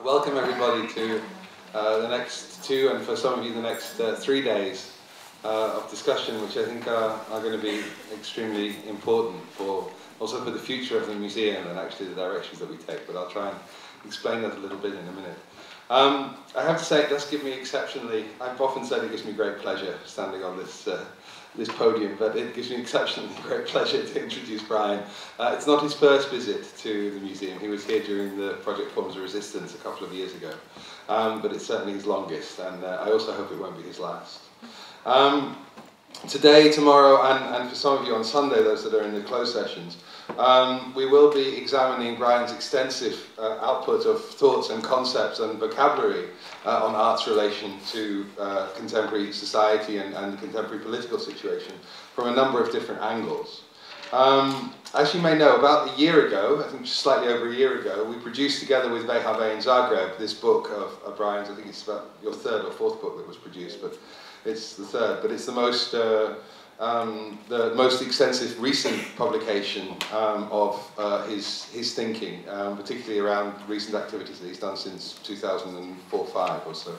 Welcome everybody to the next 2, and for some of you the next 3 days of discussion, which I think are going to be extremely important also for the future of the museum and actually the directions that we take, but I'll try and explain that a little bit in a minute. I have to say, it does give me exceptionally, I've often said it gives me great pleasure standing on this this podium, but it gives me exceptionally great pleasure to introduce Brian. It's not his first visit to the museum. He was here during the Project Forms of Resistance a couple of years ago, but it's certainly his longest, and I also hope it won't be his last. Today, tomorrow, and for some of you on Sunday, those that are in the closed sessions, we will be examining Brian's extensive output of thoughts and concepts and vocabulary on art's relation to contemporary society and the contemporary political situation from a number of different angles. As you may know, about a year ago, I think just slightly over a year ago, we produced together with VHV in Zagreb this book of Brian's. I think it's about your 3rd or 4th book that was produced, but it's the 3rd. But it's the most extensive recent publication of his thinking, particularly around recent activities that he's done since 2004-05 or so.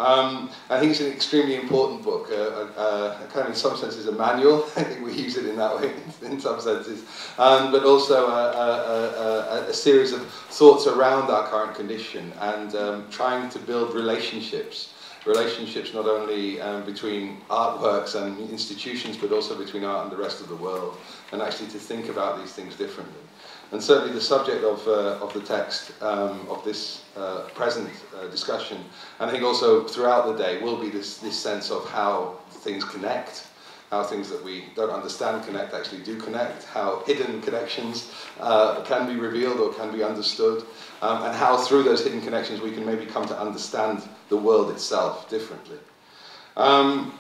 I think it's an extremely important book, kind of in some senses a manual. I think we use it in that way in some senses, but also a series of thoughts around our current condition and trying to build relationships not only between artworks and institutions, but also between art and the rest of the world, and actually to think about these things differently. And certainly the subject of the text of this present discussion, and I think also throughout the day, will be this sense of how things connect, how things that we don't understand connect actually do connect, how hidden connections can be revealed or can be understood, and how through those hidden connections we can maybe come to understand the world itself differently. I'm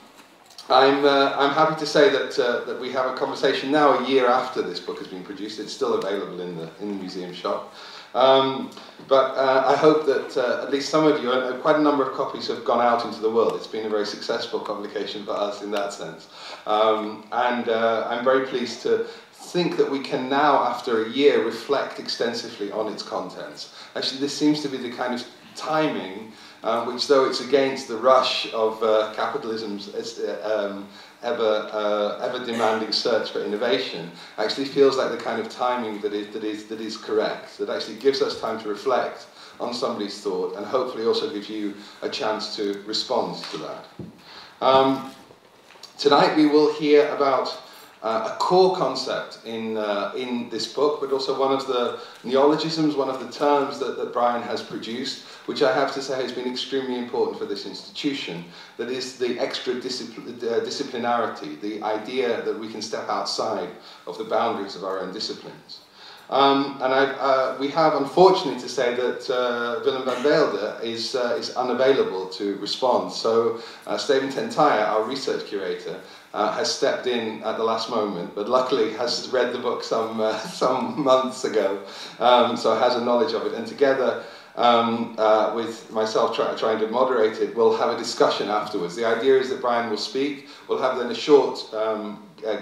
happy to say that we have a conversation now a year after this book has been produced. It's still available in the museum shop. But I hope that at least some of you, quite a number of copies have gone out into the world. It's been a very successful publication for us in that sense. I'm very pleased to think that we can now, after a year, reflect extensively on its contents. Actually, this seems to be the kind of timing which, though it's against the rush of capitalism's ever demanding search for innovation, actually feels like the kind of timing that is correct, that actually gives us time to reflect on somebody's thought and hopefully also gives you a chance to respond to that. Tonight we will hear about a core concept in this book, but also one of the neologisms, one of the terms that Brian has produced, which I have to say has been extremely important for this institution, that is the extradisciplinarity, the idea that we can step outside of the boundaries of our own disciplines. We have, unfortunately, to say that Willem van Velde is unavailable to respond. So Steven Tentire, our research curator, has stepped in at the last moment, but luckily has read the book some months ago, so has a knowledge of it. And together with myself trying to moderate it, we'll have a discussion afterwards. The idea is that Brian will speak. We'll have then a short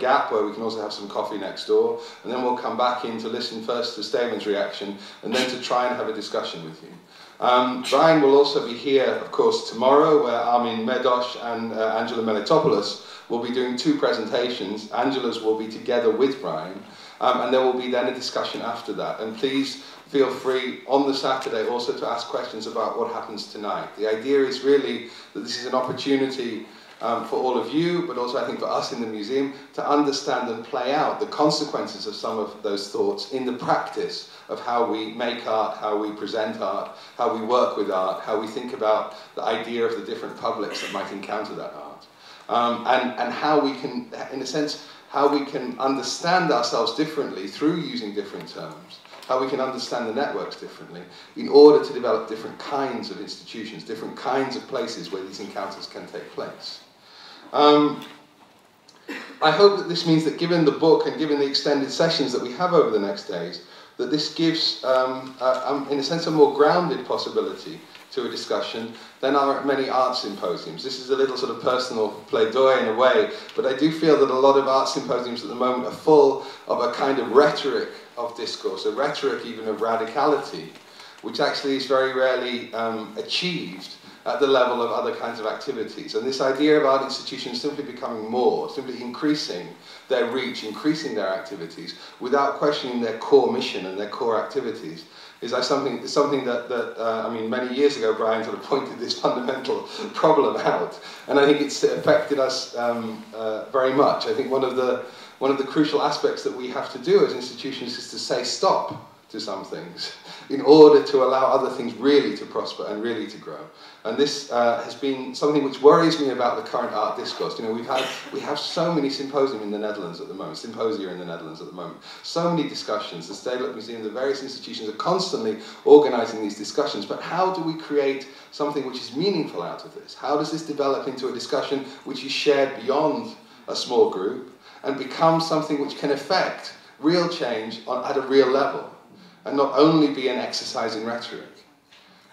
gap where we can also have some coffee next door, and then we'll come back in to listen first to Steven's reaction and then to try and have a discussion with you. Brian will also be here, of course, tomorrow, where Armin, Medosch and Angela Melitopoulos will be doing 2 presentations. Angela's will be together with Brian, and there will be then a discussion after that. And please feel free on the Saturday also to ask questions about what happens tonight. The idea is really that this is an opportunity for all of you, but also I think for us in the museum, to understand and play out the consequences of some of those thoughts in the practice of how we make art, how we present art, how we work with art, how we think about the idea of the different publics that might encounter that art. And how we can, in a sense, how we can understand ourselves differently through using different terms, how we can understand the networks differently in order to develop different kinds of institutions, different kinds of places where these encounters can take place. I hope that this means that given the book and given the extended sessions that we have over the next days, that this gives, in a sense, a more grounded possibility to a discussion than are many art symposiums. This is a little sort of personal plaidoyer in a way, but I do feel that a lot of art symposiums at the moment are full of a kind of rhetoric of discourse, a rhetoric even of radicality, which actually is very rarely achieved at the level of other kinds of activities. And this idea of art institutions simply becoming more, simply increasing their reach, increasing their activities, without questioning their core mission and their core activities, is something that I mean, many years ago, Brian sort of pointed this fundamental problem out, and I think it's affected us very much. I think one of the crucial aspects that we have to do as institutions is to say stop to some things in order to allow other things really to prosper and really to grow. And this has been something which worries me about the current art discourse. You know, we have so many symposia in the Netherlands at the moment, so many discussions. The Stedelijk Museum, the various institutions are constantly organizing these discussions, but how do we create something which is meaningful out of this? How does this develop into a discussion which is shared beyond a small group and become something which can affect real change at a real level, and not only be an exercise in rhetoric?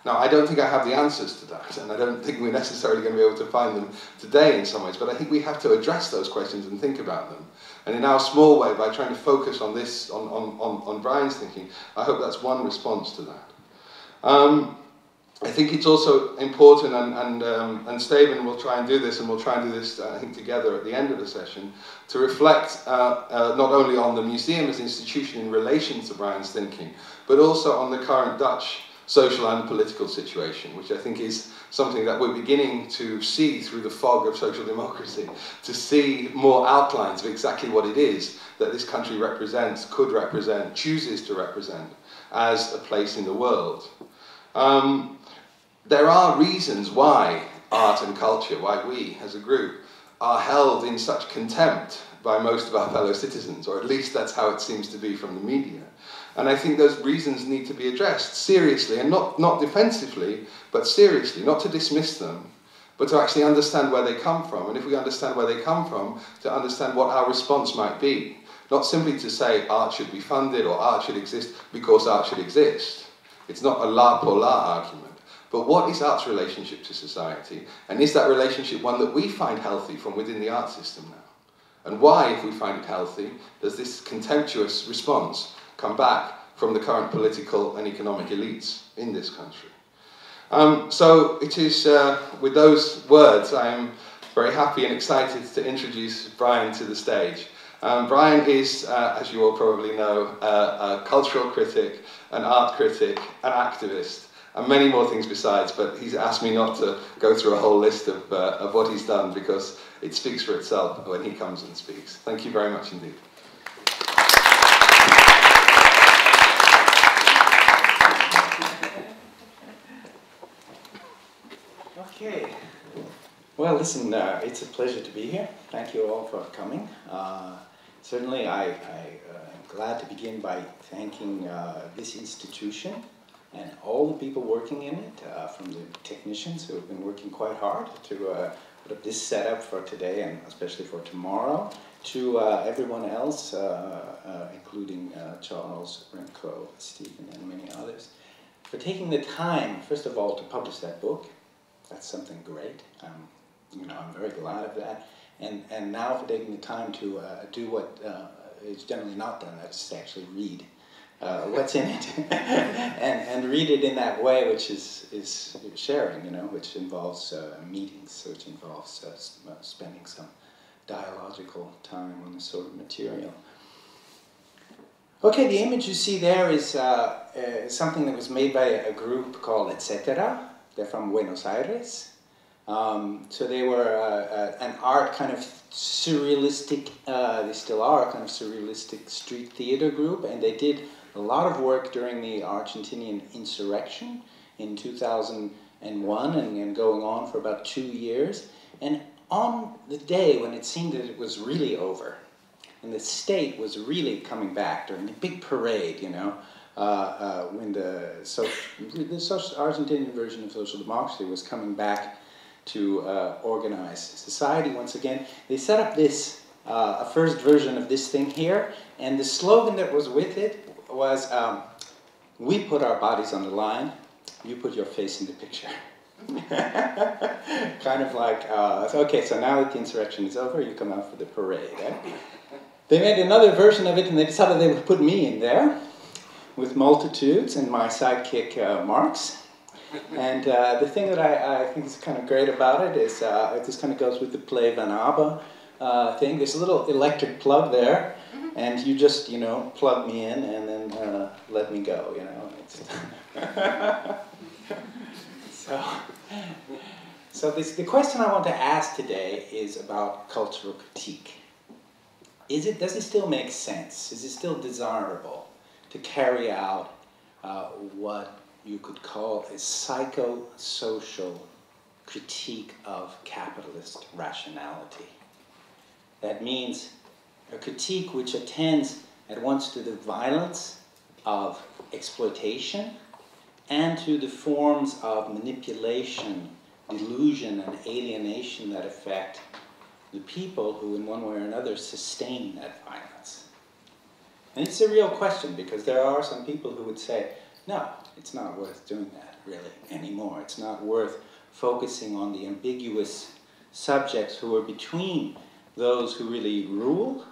Now, I don't think I have the answers to that, and I don't think we're necessarily going to be able to find them today in some ways, but I think we have to address those questions and think about them. And in our small way, by trying to focus on this, on Brian's thinking, I hope that's one response to that. I think it's also important, and Steven will try and do this, and we'll try and do this, I think, together at the end of the session, to reflect not only on the museum as an institution in relation to Brian's thinking, but also on the current Dutch social and political situation, which I think is something that we're beginning to see through the fog of social democracy, to see more outlines of exactly what it is that this country represents, could represent, chooses to represent as a place in the world. There are reasons why art and culture, why we as a group, are held in such contempt by most of our fellow citizens, or at least that's how it seems to be from the media. And I think those reasons need to be addressed seriously, and not defensively, but seriously, not to dismiss them, but to actually understand where they come from. And if we understand where they come from, to understand what our response might be. Not simply to say art should be funded or art should exist because art should exist. It's not a la pour la argument. But what is art's relationship to society? And is that relationship one that we find healthy from within the art system now? And why, if we find it healthy, does this contemptuous response come back from the current political and economic elites in this country? So it is with those words I am very happy and excited to introduce Brian to the stage. Brian is, as you all probably know, a cultural critic, an art critic, an activist, and many more things besides, but he's asked me not to go through a whole list of what he's done, because it speaks for itself when he comes and speaks. Thank you very much indeed. Okay. Well, listen, it's a pleasure to be here. Thank you all for coming. Certainly, I'm glad to begin by thanking this institution and all the people working in it, from the technicians who have been working quite hard to put up this setup for today and especially for tomorrow, to everyone else, including Charles, Remco, Stephen, and many others, for taking the time, first of all, to publish that book. That's something great. I'm very glad of that. And now for taking the time to do what is generally not done, that's to actually read what's in it, and read it in that way, which is sharing, which involves meetings, which involves spending some dialogical time on this sort of material. Okay, the image you see there is something that was made by a group called Etc. They're from Buenos Aires. So they were an art kind of surrealistic, they still are a kind of surrealistic street theater group, and they did a lot of work during the Argentinian insurrection in 2001 and going on for about 2 years. And on the day when it seemed that it was really over, and the state was really coming back during the big parade, when the Argentinian version of social democracy was coming back to organize society once again, they set up this, a first version of this thing here, and the slogan that was with it was, we put our bodies on the line, you put your face in the picture. Kind of like, okay, so now that the insurrection is over, you come out for the parade. Eh? They made another version of it, and they decided they would put me in there. with multitudes and my sidekick Marx. And the thing that I think is kind of great about it is this kind of goes with the play Van Abbe thing. There's a little electric plug there, and you just, you know, plug me in and then let me go, you know. So the question I want to ask today is about cultural critique. Does it still make sense? Is it still desirable to carry out what you could call a psychosocial critique of capitalist rationality? That means a critique which attends at once to the violence of exploitation and to the forms of manipulation, delusion, and alienation that affect the people who in one way or another sustain that violence. And it's a real question, because there are some people who would say, no, it's not worth doing that really anymore. It's not worth focusing on the ambiguous subjects who are between those who really rule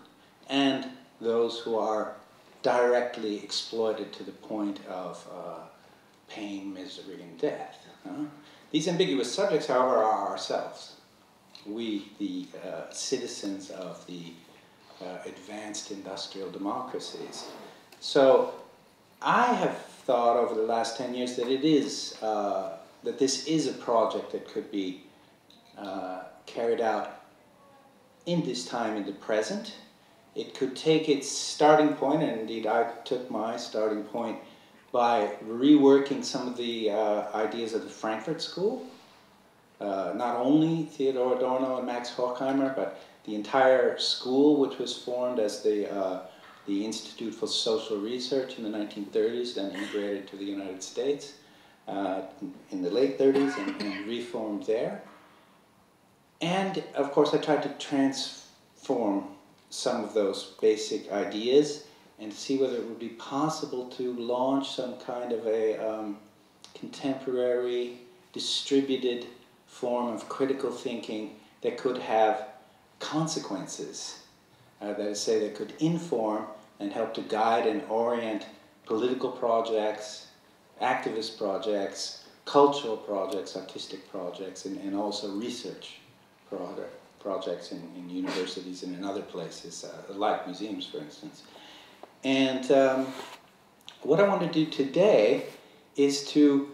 and those who are directly exploited to the point of pain, misery, and death. These ambiguous subjects, however, are ourselves. We, the citizens of the advanced industrial democracies. So I have thought over the last 10 years that that this is a project that could be carried out in this time, in the present. It could take its starting point, and indeed I took my starting point by reworking some of the ideas of the Frankfurt School. Not only Theodor Adorno and Max Horkheimer, but the entire school, which was formed as the Institute for Social Research in the 1930s, then immigrated to the United States in the late 30s and reformed there. And of course I tried to transform some of those basic ideas and see whether it would be possible to launch some kind of a contemporary, distributed form of critical thinking that could have consequences. That is to say, that could inform and help to guide and orient political projects, activist projects, cultural projects, artistic projects, and also research projects in universities and in other places, like museums, for instance. And what I want to do today is to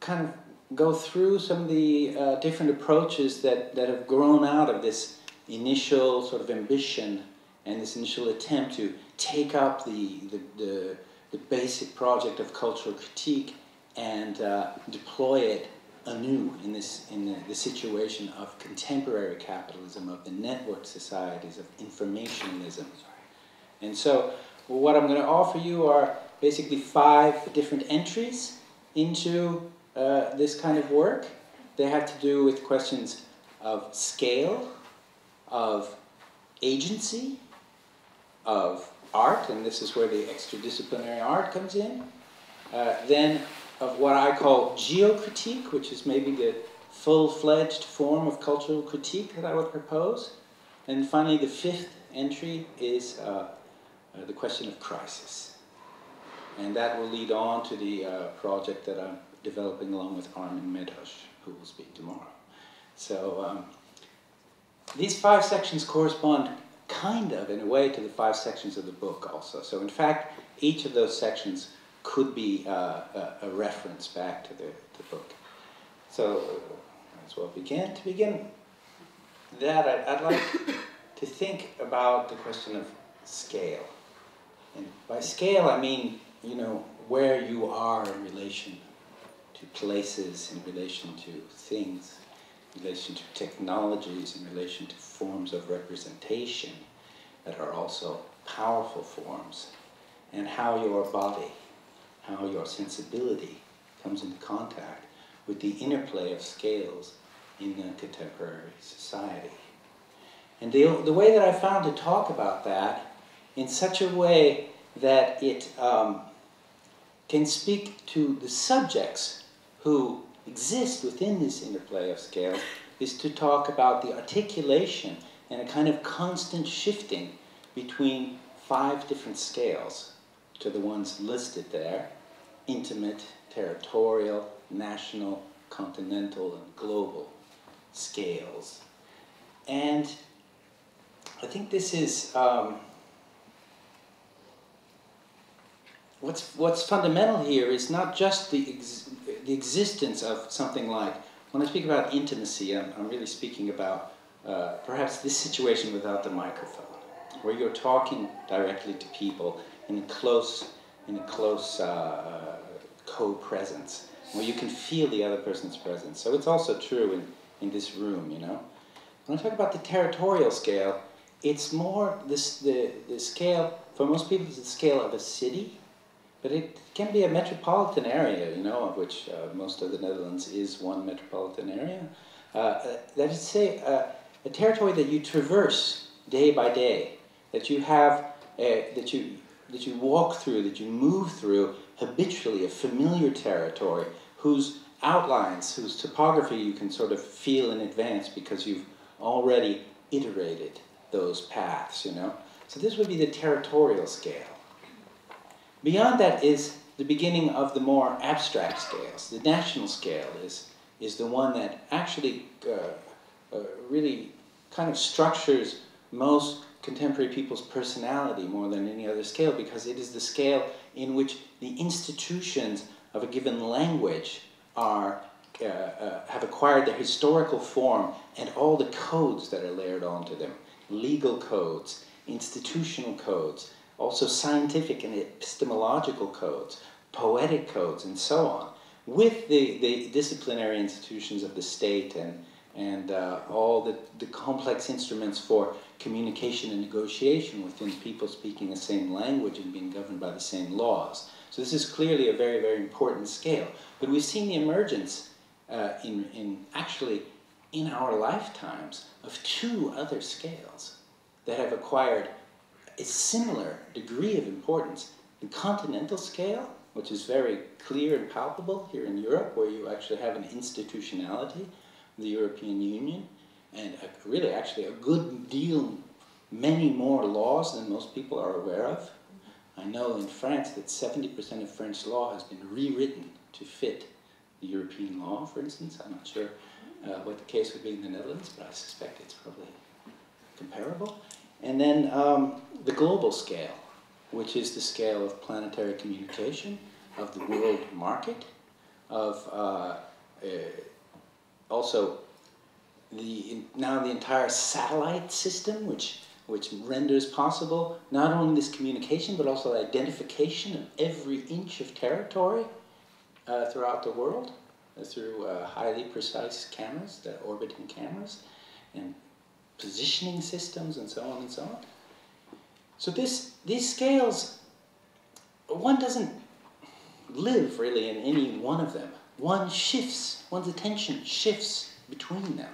kind of go through some of the different approaches that have grown out of this initial sort of ambition and this initial attempt to take up the basic project of cultural critique and deploy it anew in the situation of contemporary capitalism, of the network societies, of informationism. And so what I'm going to offer you are basically 5 different entries into this kind of work. They have to do with questions of scale, of agency, of art, and this is where the extradisciplinary art comes in. Then of what I call geocritique, which is maybe the full-fledged form of cultural critique that I would propose. And finally, the 5th entry is the question of crisis. And that will lead on to the project that I'm developing along with Armin and Medosch, who will speak tomorrow. So these 5 sections correspond kind of, in a way, to the 5 sections of the book also. So in fact, each of those sections could be a reference back to the book. So as well begin. To begin that, I'd like to think about the question of scale. And by scale, I mean, you know, where you are in relation to places, in relation to things, in relation to technologies, in relation to forms of representation that are also powerful forms, and how your body, how your sensibility comes into contact with the interplay of scales in the contemporary society. And the way that I found to talk about that in such a way that it can speak to the subjects who exist within this interplay of scales is to talk about the articulation and a kind of constant shifting between 5 different scales to the ones listed there: intimate, territorial, national, continental, and global scales. And I think this is what's fundamental here is not just the existence of something like, when I speak about intimacy, I'm really speaking about perhaps this situation without the microphone, where you're talking directly to people in a close co-presence, where you can feel the other person's presence. So it's also true in this room, you know. When I talk about the territorial scale, it's more the scale, for most people, it's the scale of a city, but it can be a metropolitan area, you know, of which most of the Netherlands is one metropolitan area. That is to say, a territory that you traverse day by day, that you have, that you walk through, that you move through habitually, a familiar territory whose outlines, whose topography you can sort of feel in advance because you've already iterated those paths, you know. So this would be the territorial scale. Beyond that is the beginning of the more abstract scales. The national scale is the one that actually really kind of structures most contemporary people's personality more than any other scale, because it is the scale in which the institutions of a given language are have acquired their historical form and all the codes that are layered onto them. Legal codes, institutional codes, also scientific and epistemological codes, poetic codes, and so on, with the disciplinary institutions of the state and all the complex instruments for communication and negotiation within people speaking the same language and being governed by the same laws. So this is clearly a very, very important scale. But we've seen the emergence actually in our lifetimes of two other scales that have acquired a similar degree of importance. The continental scale, which is very clear and palpable here in Europe, where you actually have an institutionality, the European Union, and really actually a good deal, many more laws than most people are aware of. I know in France that 70% of French law has been rewritten to fit the European law, for instance. I'm not sure what the case would be in the Netherlands, but I suspect it's probably comparable. And then the global scale, which is the scale of planetary communication, of the world market, of also now the entire satellite system, which renders possible not only this communication, but also identification of every inch of territory throughout the world through highly precise cameras, the orbiting cameras, and positioning systems, and so on and so on. So these scales, one doesn't live really in any one of them. One's attention shifts between them.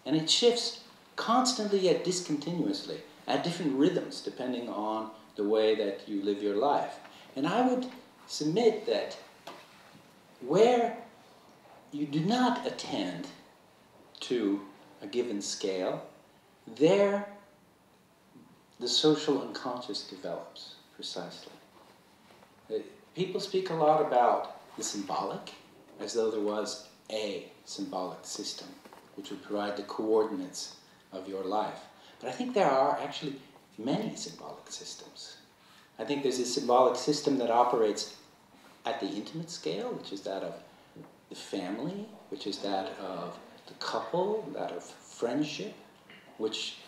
And it shifts constantly yet discontinuously at different rhythms depending on the way that you live your life. And I would submit that where you do not attend to a given scale, there the social unconscious develops precisely. People speak a lot about the symbolic, as though there was a symbolic system which would provide the coordinates of your life. But I think there are actually many symbolic systems. I think there's a symbolic system that operates at the intimate scale, which is that of the family, which is that of the couple, that of friendship, which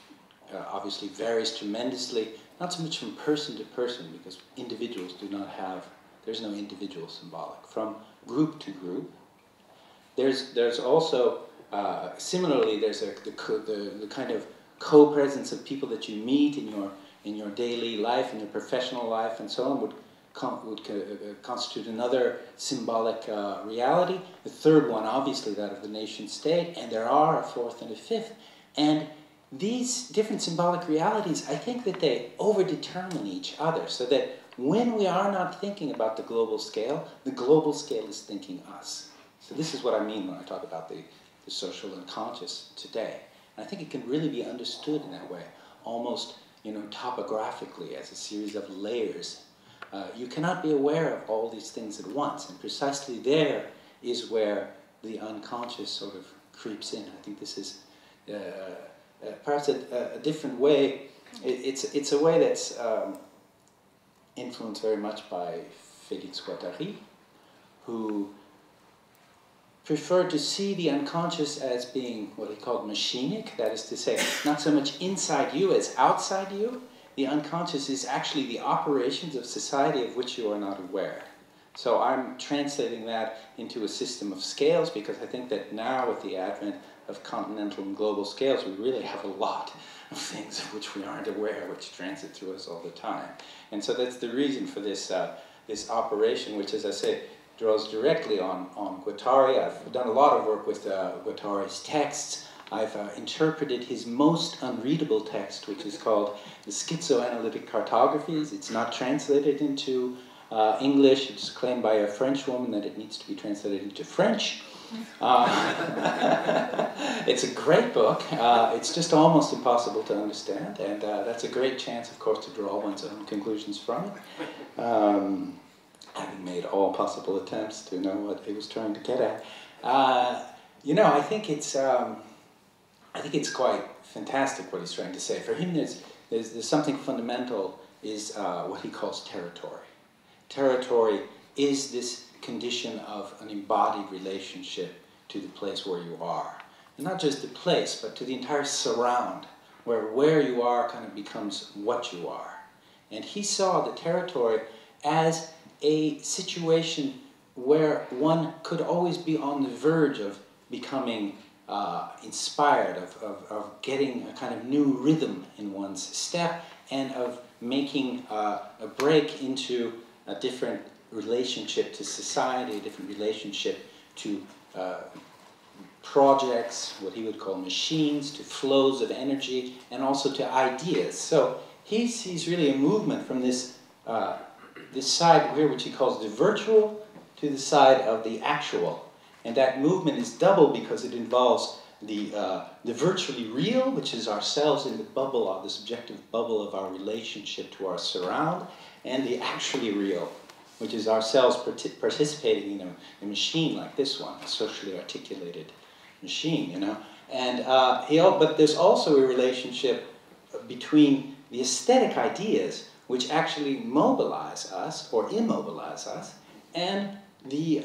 obviously varies tremendously, not so much from person to person, because individuals do not have, there's no individual symbolic. From group to group, there's also, similarly, there's the kind of co-presence of people that you meet in your daily life, in your professional life, and so on, would constitute another symbolic reality. The third one, obviously, that of the nation state, and there are a fourth and a fifth. And these different symbolic realities, I think that they overdetermine each other, so that when we are not thinking about the global scale is thinking us. So this is what I mean when I talk about the social unconscious today. And I think it can really be understood in that way, almost, topographically, as a series of layers you cannot be aware of all these things at once, and precisely there is where the unconscious sort of creeps in. I think this is perhaps a different way. It's a way that's influenced very much by Félix Guattari, who preferred to see the unconscious as being what he called machinic, that is to say, not so much inside you as outside you. The unconscious is actually the operations of society of which you are not aware. So I'm translating that into a system of scales, because I think that now with the advent of continental and global scales, we really have a lot of things of which we aren't aware, which transit through us all the time. And so that's the reason for this, this operation, which, as I say, draws directly on Guattari. I've done a lot of work with Guattari's texts. I've interpreted his most unreadable text, which is called The Schizoanalytic Cartographies. It's not translated into English. It's claimed by a French woman that it needs to be translated into French. It's a great book. It's just almost impossible to understand, and that's a great chance, of course, to draw one's own conclusions from it. Having made all possible attempts to know what he was trying to get at. You know, I think it's quite fantastic what he's trying to say. For him, there's something fundamental, is what he calls territory. Territory is this condition of an embodied relationship to the place where you are. And not just the place, but to the entire surround, where you are kind of becomes what you are. And he saw the territory as a situation where one could always be on the verge of becoming inspired, of getting a kind of new rhythm in one's step, and of making a break into a different relationship to society, a different relationship to projects, what he would call machines, to flows of energy, and also to ideas. So he sees really a movement from this side here, which he calls the virtual, to the side of the actual. And that movement is double because it involves the virtually real, which is ourselves in the bubble, the subjective bubble of our relationship to our surround, and the actually real, which is ourselves participating in a machine like this one, a socially articulated machine, you know. And but there's also a relationship between the aesthetic ideas, which actually mobilize us or immobilize us, and the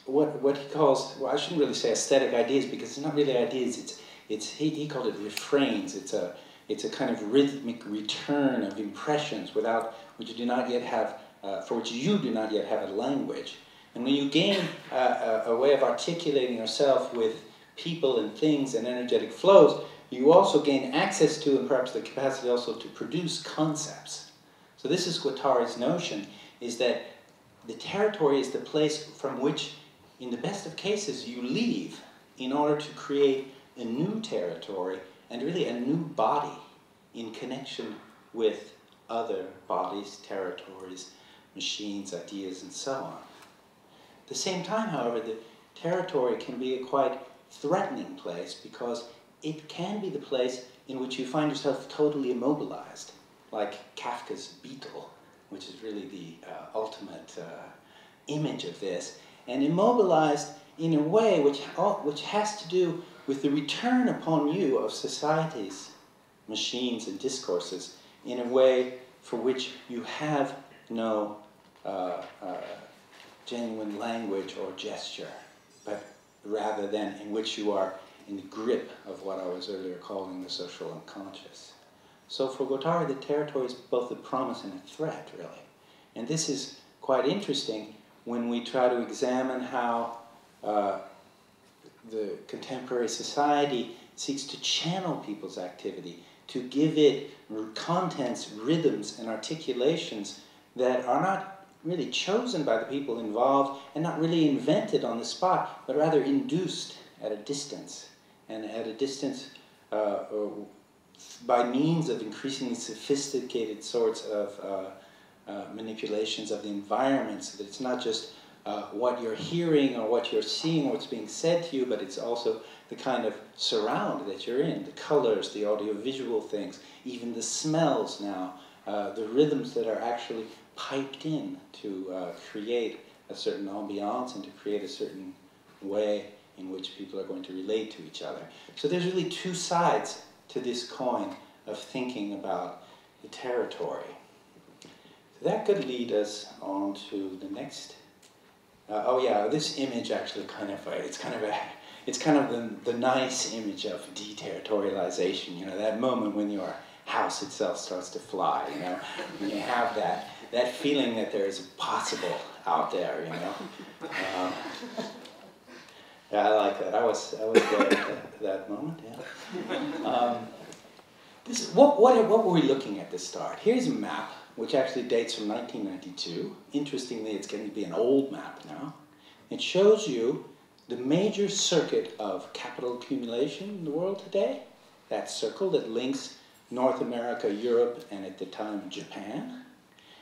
what he calls, well, I shouldn't really say aesthetic ideas, because it's not really ideas. He called it refrains. It's a kind of rhythmic return of impressions without which you do not yet have. For which you do not yet have a language. And when you gain a way of articulating yourself with people and things and energetic flows, you also gain access to, and perhaps the capacity also to produce concepts. So this is Guattari's notion, is that the territory is the place from which, in the best of cases, you leave in order to create a new territory and really a new body in connection with other bodies, territories, machines, ideas, and so on. At the same time, however, the territory can be a quite threatening place, because it can be the place in which you find yourself totally immobilized, like Kafka's Beetle, which is really the ultimate image of this, and immobilized in a way which has to do with the return upon you of society's machines and discourses in a way for which you have no genuine language or gesture, but rather than in which you are in the grip of what I was earlier calling the social unconscious. So for Guattari, the territory is both a promise and a threat, really. And this is quite interesting when we try to examine how the contemporary society seeks to channel people's activity, to give it contents, rhythms, and articulations that are not really chosen by the people involved and not really invented on the spot, but rather induced at a distance, and at a distance by means of increasingly sophisticated sorts of manipulations of the environment, so that it's not just what you're hearing or what you're seeing or what's being said to you, but it's also the kind of surround that you're in, the colors, the audiovisual things, even the smells now, the rhythms that are actually piped in to create a certain ambiance and to create a certain way in which people are going to relate to each other. So there's really two sides to this coin of thinking about the territory. So that could lead us on to the next. Oh yeah, this image actually it's kind of the nice image of deterritorialization. You know, that moment when your house itself starts to fly. You know, when you have that feeling that there is a possible out there. You know. Yeah, I like that. I was there at that moment. Yeah. What were we looking at to start? Here's a map which actually dates from 1992. Interestingly, it's going to be an old map now. It shows you the major circuit of capital accumulation in the world today. That circle that links North America, Europe, and at the time Japan.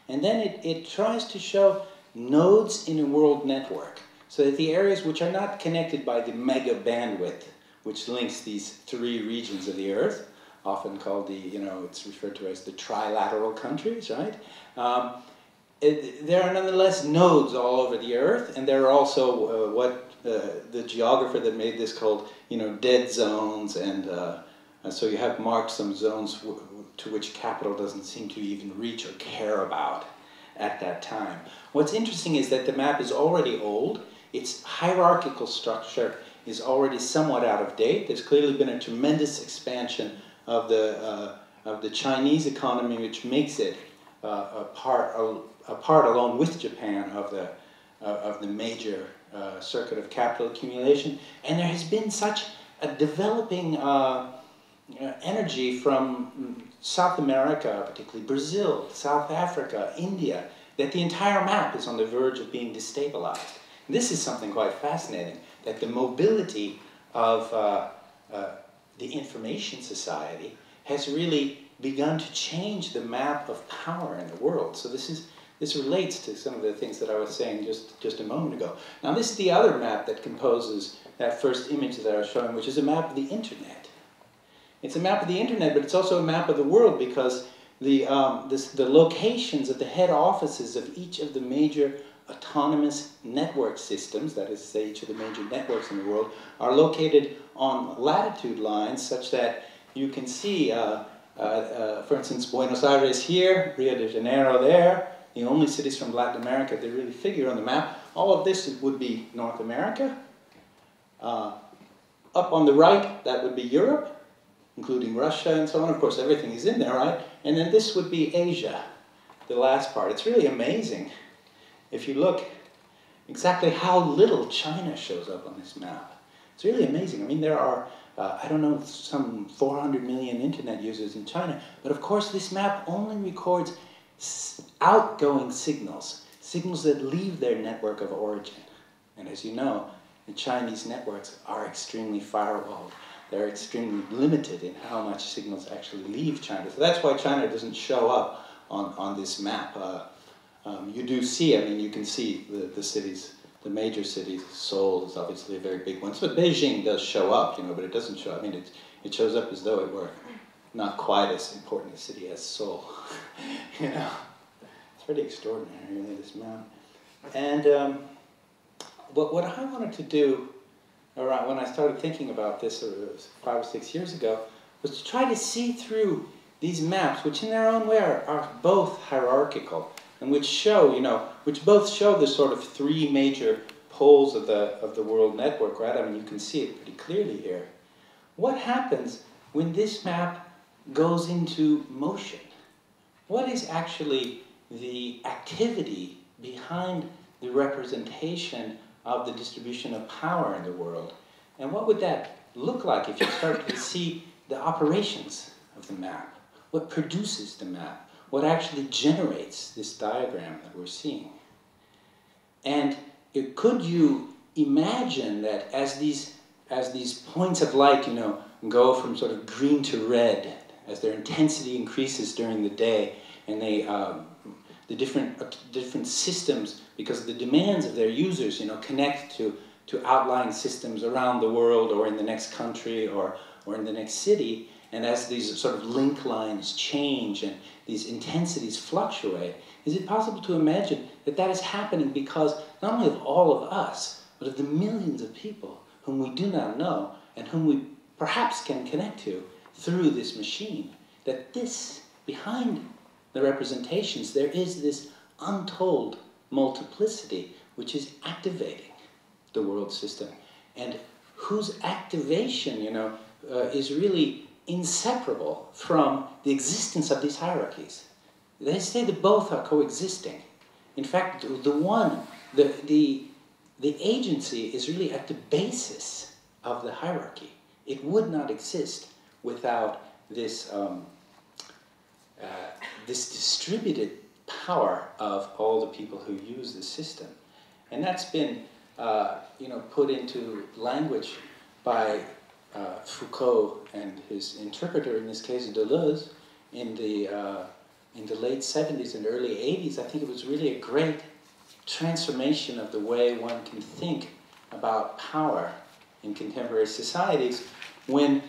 And then it tries to show nodes in a world network. So that the areas which are not connected by the mega bandwidth, which links these three regions of the Earth, often called it's referred to as the trilateral countries, right? There are nonetheless nodes all over the Earth, and there are also what the geographer that made this called, dead zones, and so you have marked some zones to which capital doesn't seem to even reach or care about at that time. What's interesting is that the map is already old. Its hierarchical structure is already somewhat out of date. There's clearly been a tremendous expansion of the Chinese economy, which makes it a part along with Japan of the major circuit of capital accumulation. And there has been such a developing energy from South America, particularly Brazil, South Africa, India, that the entire map is on the verge of being destabilized. This is something quite fascinating, that the mobility of the information society has really begun to change the map of power in the world. So this relates to some of the things that I was saying just a moment ago. Now this is the other map that composes that first image that I was showing, which is a map of the internet. It's a map of the internet, but it's also a map of the world because the locations of the head offices of each of the major autonomous network systems, that is to say each of the major networks in the world, are located on latitude lines such that you can see, for instance, Buenos Aires here, Rio de Janeiro there, the only cities from Latin America that really figure on the map. All of this would be North America. Up on the right, that would be Europe, including Russia and so on. Of course, everything is in there, right? And then this would be Asia, the last part. It's really amazing if you look exactly how little China shows up on this map. It's really amazing. I mean, there are, I don't know, some 400 million internet users in China, but of course this map only records outgoing signals, signals that leave their network of origin. And as you know, the Chinese networks are extremely firewalled. They're extremely limited in how much signals actually leave China. So that's why China doesn't show up on this map. You do see, I mean, you can see the cities, the major cities. Seoul is obviously a very big one, but Beijing does show up, but it doesn't show. I mean, it shows up as though it were not quite as important a city as Seoul. It's pretty extraordinary, really, this map. And what I wanted to do around when I started thinking about this 5 or 6 years ago was to try to see through these maps, which in their own way are both hierarchical, and which show, which both show the sort of three major poles of the world network, right? I mean, you can see it pretty clearly here. What happens when this map goes into motion? What is actually the activity behind the representation of the distribution of power in the world? And what would that look like if you start to see the operations of the map? What produces the map? What actually generates this diagram that we're seeing? And could you imagine that as these points of light, go from sort of green to red, as their intensity increases during the day, and the different systems, because of the demands of their users, connect to outlying systems around the world or in the next country or in the next city, and as these sort of link lines change and these intensities fluctuate, is it possible to imagine that that is happening because not only of all of us, but of the millions of people whom we do not know and whom we perhaps can connect to through this machine? That this, behind the representations, there is this untold multiplicity which is activating the world system, and whose activation, is really inseparable from the existence of these hierarchies. They say that both are coexisting. In fact, the agency is really at the basis of the hierarchy. It would not exist without this this distributed power of all the people who use the system. And that's been put into language by Foucault and his interpreter, in this case Deleuze, in the late 70s and early 80s. I think it was really a great transformation of the way one can think about power in contemporary societies when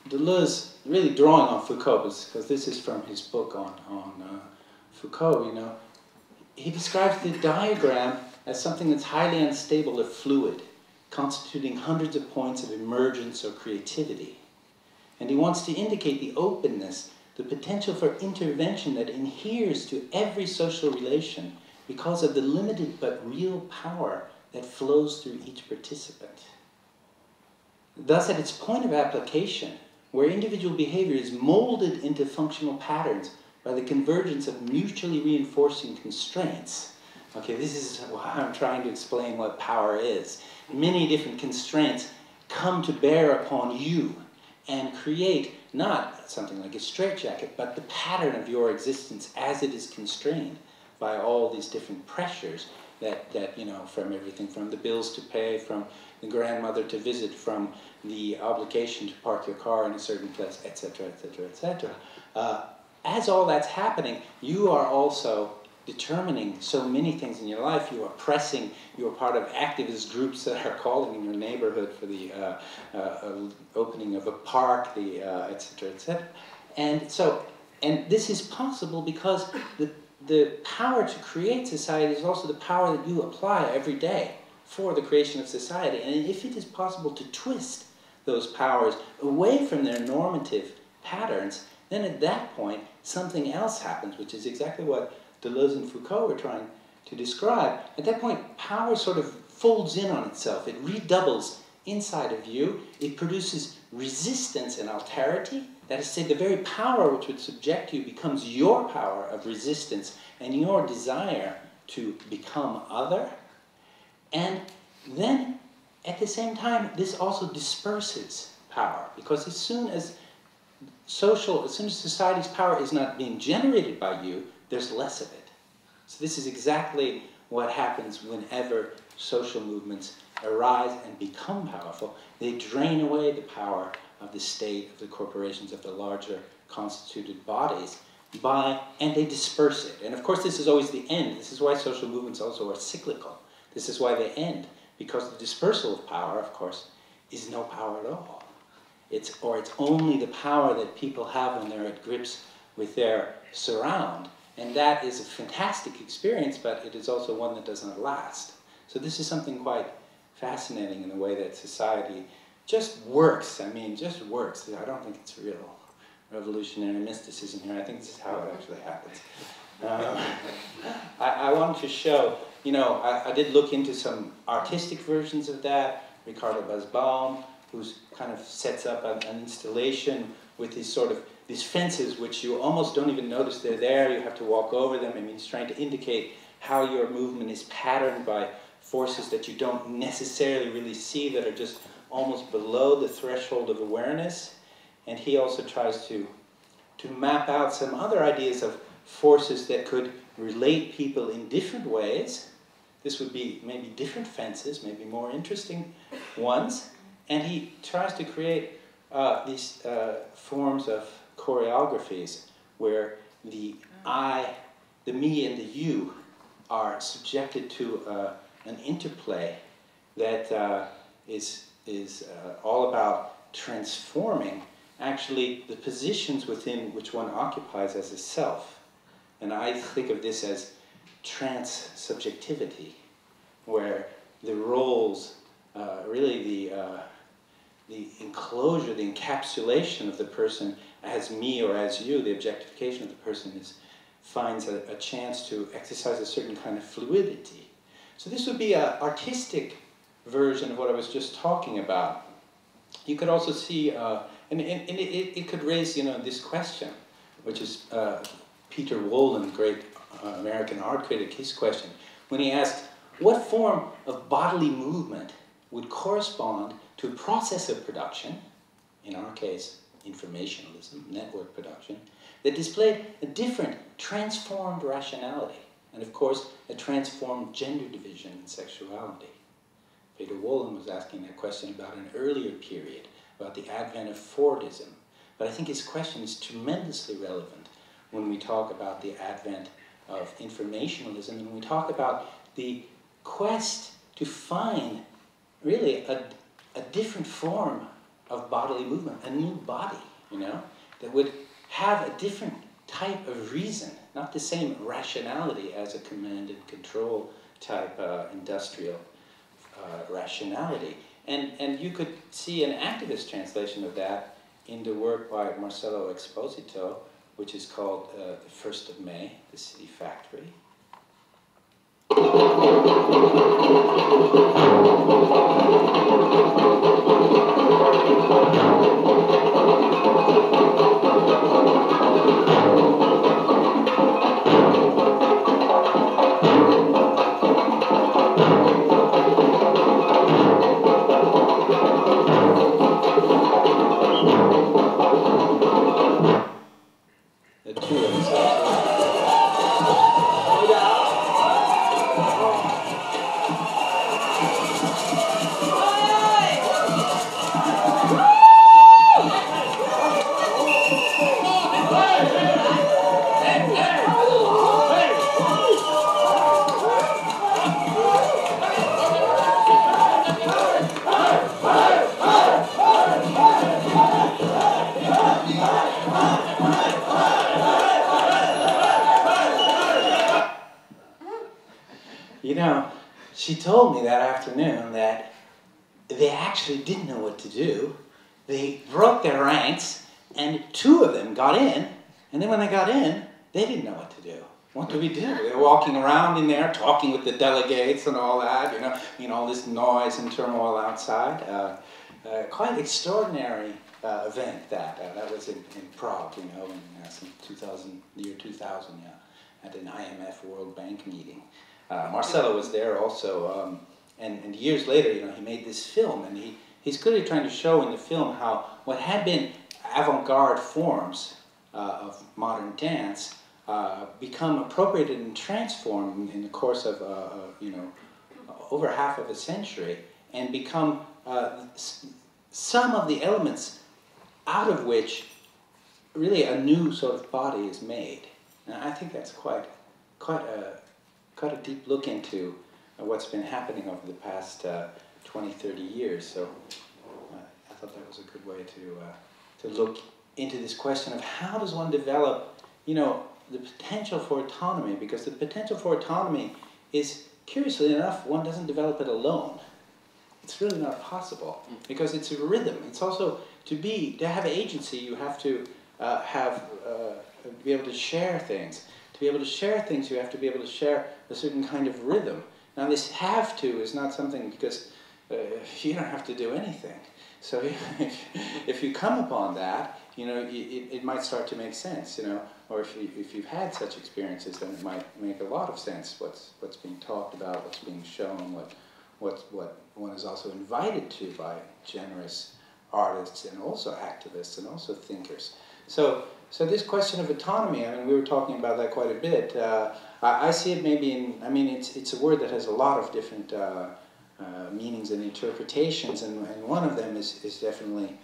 Deleuze, really drawing on Foucault, because this is from his book on Foucault, he describes the diagram as something that's highly unstable or fluid, constituting hundreds of points of emergence or creativity. And he wants to indicate the openness, the potential for intervention that adheres to every social relation because of the limited but real power that flows through each participant. Thus, at its point of application, where individual behavior is molded into functional patterns by the convergence of mutually reinforcing constraints. Okay, this is how I'm trying to explain what power is. Many different constraints come to bear upon you and create not something like a straitjacket, but the pattern of your existence as it is constrained by all these different pressures that from everything from the bills to pay, from the grandmother to visit, from the obligation to park your car in a certain place, etc., etc., etc. As all that's happening, you are also determining so many things in your life. You are pressing, you are part of activist groups that are calling in your neighborhood for the opening of a park, etc., etc. And this is possible because the power to create society is also the power that you apply every day for the creation of society. And if it is possible to twist those powers away from their normative patterns, then at that point something else happens, which is exactly what Deleuze and Foucault were trying to describe. At that point, power sort of folds in on itself. It redoubles inside of you. It produces resistance and alterity. That is to say, the very power which would subject you becomes your power of resistance and your desire to become other. And then, at the same time, this also disperses power, because as soon as society's power is not being generated by you, there's less of it. So this is exactly what happens whenever social movements arise and become powerful. They drain away the power of the state, of the corporations, of the larger constituted bodies, and they disperse it. And of course, this is always the end. This is why social movements also are cyclical. This is why they end, because the dispersal of power, of course, is no power at all. It's only the power that people have when they're at grips with their surround. And that is a fantastic experience, but it is also one that does not last. So this is something quite fascinating in the way that society just works. I mean, just works. I don't think it's real revolutionary mysticism here. I think this is how it actually happens. I wanted to show, I did look into some artistic versions of that. Ricardo Basbaum, who kind of sets up an installation with these fences, which you almost don't even notice they're there. You have to walk over them. I mean, he's trying to indicate how your movement is patterned by forces that you don't necessarily really see, that are just almost below the threshold of awareness. And he also tries to map out some other ideas of forces that could relate people in different ways. This would be maybe different fences, maybe more interesting ones. And he tries to create these forms of choreographies where the I, the me, and the you are subjected to an interplay that is all about transforming actually the positions within which one occupies as a self. And I think of this as trans-subjectivity, where the roles, really the enclosure, the encapsulation of the person as me or as you, the objectification of the person finds a chance to exercise a certain kind of fluidity. So this would be an artistic version of what I was just talking about. You could also see, and it could raise, this question, which is Peter Wolin, great American art critic, his question, when he asked, what form of bodily movement would correspond to a process of production, in our case, informationalism, network production, that displayed a different, transformed rationality, and of course, a transformed gender division and sexuality. Peter Wolin was asking that question about an earlier period, about the advent of Fordism. But I think his question is tremendously relevant when we talk about the advent of informationalism, and when we talk about the quest to find really a different form of bodily movement, a new body, that would have a different type of reason, not the same rationality as a command and control type industrial rationality. And you could see an activist translation of that in the work by Marcelo Exposito, which is called The 1st of May, The City Factory. She told me that afternoon that they actually didn't know what to do. They broke their ranks, and 2 of them got in, and then when they got in, they didn't know what to do. What do we do? They were walking around in there, talking with the delegates and all that, all this noise and turmoil outside. Quite extraordinary event that was in Prague, in year 2000, at an IMF World Bank meeting. Marcelo was there also, and years later, he made this film, and he's clearly trying to show in the film how what had been avant-garde forms of modern dance become appropriated and transformed in the course of over half of a century, and become some of the elements out of which really a new sort of body is made. And I think that's quite a deep look into what's been happening over the past 20, 30 years. So I thought that was a good way to look into this question of how does one develop, the potential for autonomy, because the potential for autonomy is, curiously enough, one doesn't develop it alone. It's really not possible, because it's a rhythm. It's also, to have agency, you have to be able to share things. To be able to share things, you have to be able to share a certain kind of rhythm. Now, this have to is not something, because you don't have to do anything. So if you come upon that, it might start to make sense, or if you've had such experiences, then it might make a lot of sense what's being talked about, what's being shown, what one is also invited to by generous artists and also activists and also thinkers. So this question of autonomy, we were talking about that quite a bit. I see it maybe it's a word that has a lot of different meanings and interpretations, and one of them is definitely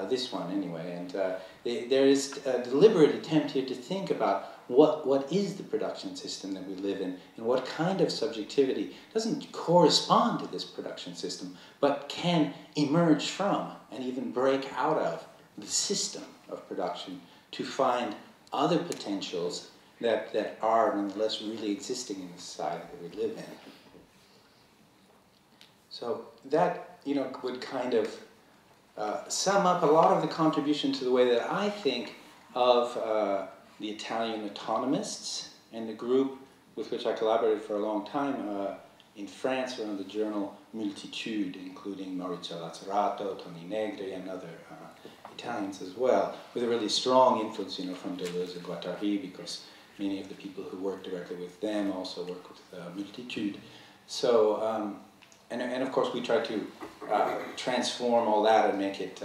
this one anyway. And there is a deliberate attempt here to think about what is the production system that we live in, and what kind of subjectivity doesn't correspond to this production system, but can emerge from and even break out of the system of production to find other potentials that are nonetheless really existing in the society that we live in. So that, would kind of sum up a lot of the contribution to the way that I think of the Italian autonomists and the group with which I collaborated for a long time in France around the journal Multitude, including Maurizio Lazzarato, Tony Negri, and other Italians as well, with a really strong influence, from Deleuze and Guattari, because many of the people who work directly with them also work with Multitude. So, and of course we try to transform all that and make it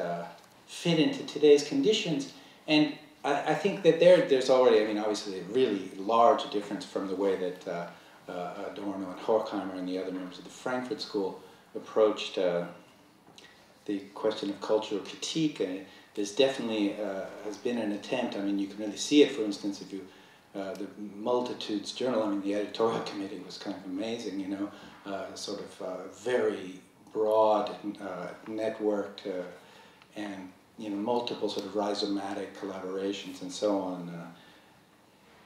fit into today's conditions. And I think that there's already, obviously a really large difference from the way that Adorno and Horkheimer and the other members of the Frankfurt School approached the question of cultural critique. There's definitely has been an attempt. You can really see it, for instance, if you the Multitudes journal. The editorial committee was kind of amazing. Sort of very broad, networked, and multiple sort of rhizomatic collaborations and so on.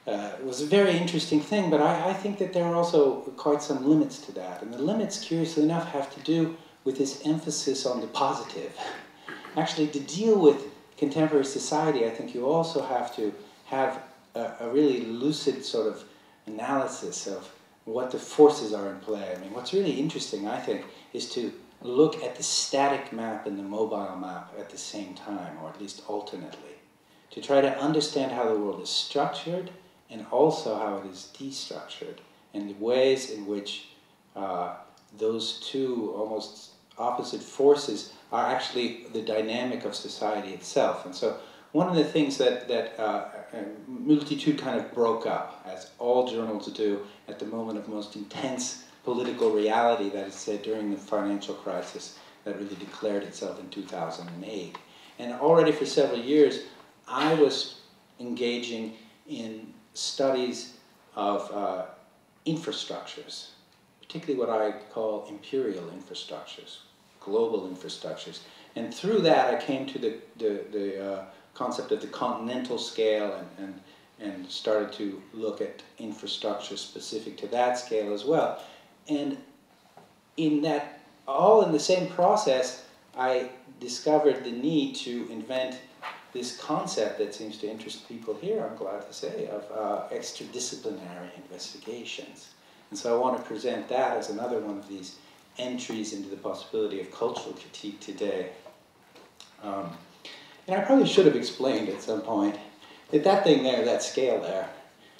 It was a very interesting thing, but I think that there are also quite some limits to that. And the limits, curiously enough, have to do with this emphasis on the positive. Actually, to deal with contemporary society, I think you also have to have a really lucid sort of analysis of what the forces are in play. What's really interesting, I think, is to look at the static map and the mobile map at the same time, or at least alternately, to try to understand how the world is structured and also how it is destructured, and the ways in which those two almost opposite forces are actually the dynamic of society itself. And so one of the things that Multitude kind of broke up, as all journals do, at the moment of most intense political reality, that is said during the financial crisis that really declared itself in 2008. And already for several years, I was engaging in studies of infrastructures, particularly what I call imperial infrastructures, global infrastructures. And through that, I came to the concept of the continental scale and started to look at infrastructure specific to that scale as well. And in that, all in the same process, I discovered the need to invent this concept that seems to interest people here, I'm glad to say, of extradisciplinary investigations. And so I want to present that as another one of these entries into the possibility of cultural critique today. And I probably should have explained at some point that thing there, that scale there,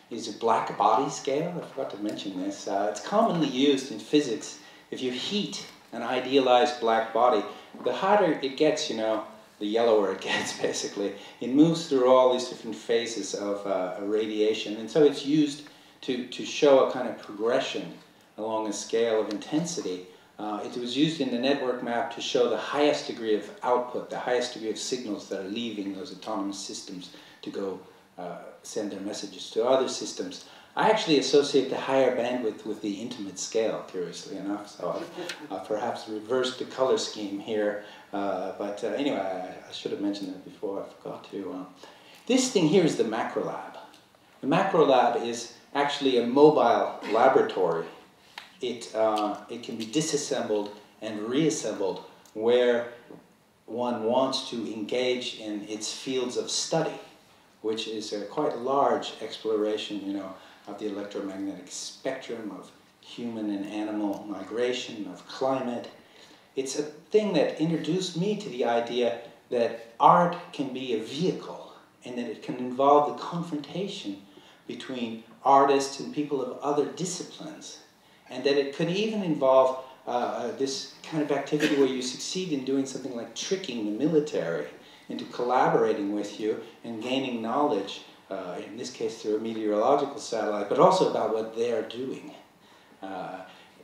is a Blackbody Scale. I forgot to mention this. It's commonly used in physics. If you heat an idealized black body, the hotter it gets, the yellower it gets, basically. It moves through all these different phases of radiation, and so it's used to show a kind of progression along a scale of intensity. It was used in the network map to show the highest degree of output, the highest degree of signals that are leaving those autonomous systems to go send their messages to other systems. I actually associate the higher bandwidth with the intimate scale, curiously enough, so I've perhaps reversed the color scheme here. But anyway, I should have mentioned that before, I forgot to. This thing here is the macro lab. The macro lab is actually a mobile laboratory. It can be disassembled and reassembled where one wants to engage in its fields of study, which is a quite large exploration, of the electromagnetic spectrum, of human and animal migration, of climate. It's a thing that introduced me to the idea that art can be a vehicle, and that it can involve the confrontation between artists and people of other disciplines, and that it could even involve this kind of activity where you succeed in doing something like tricking the military into collaborating with you and gaining knowledge, in this case through a meteorological satellite, but also about what they're doing.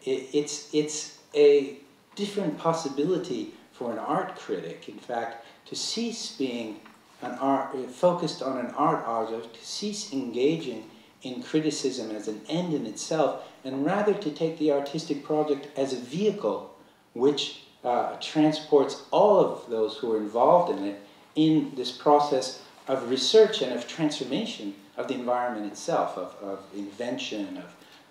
It's a different possibility for an art critic, in fact, to cease being focused on an art object, to cease engaging in criticism as an end in itself, and rather to take the artistic project as a vehicle which transports all of those who are involved in it in this process of research and of transformation of the environment itself, of invention,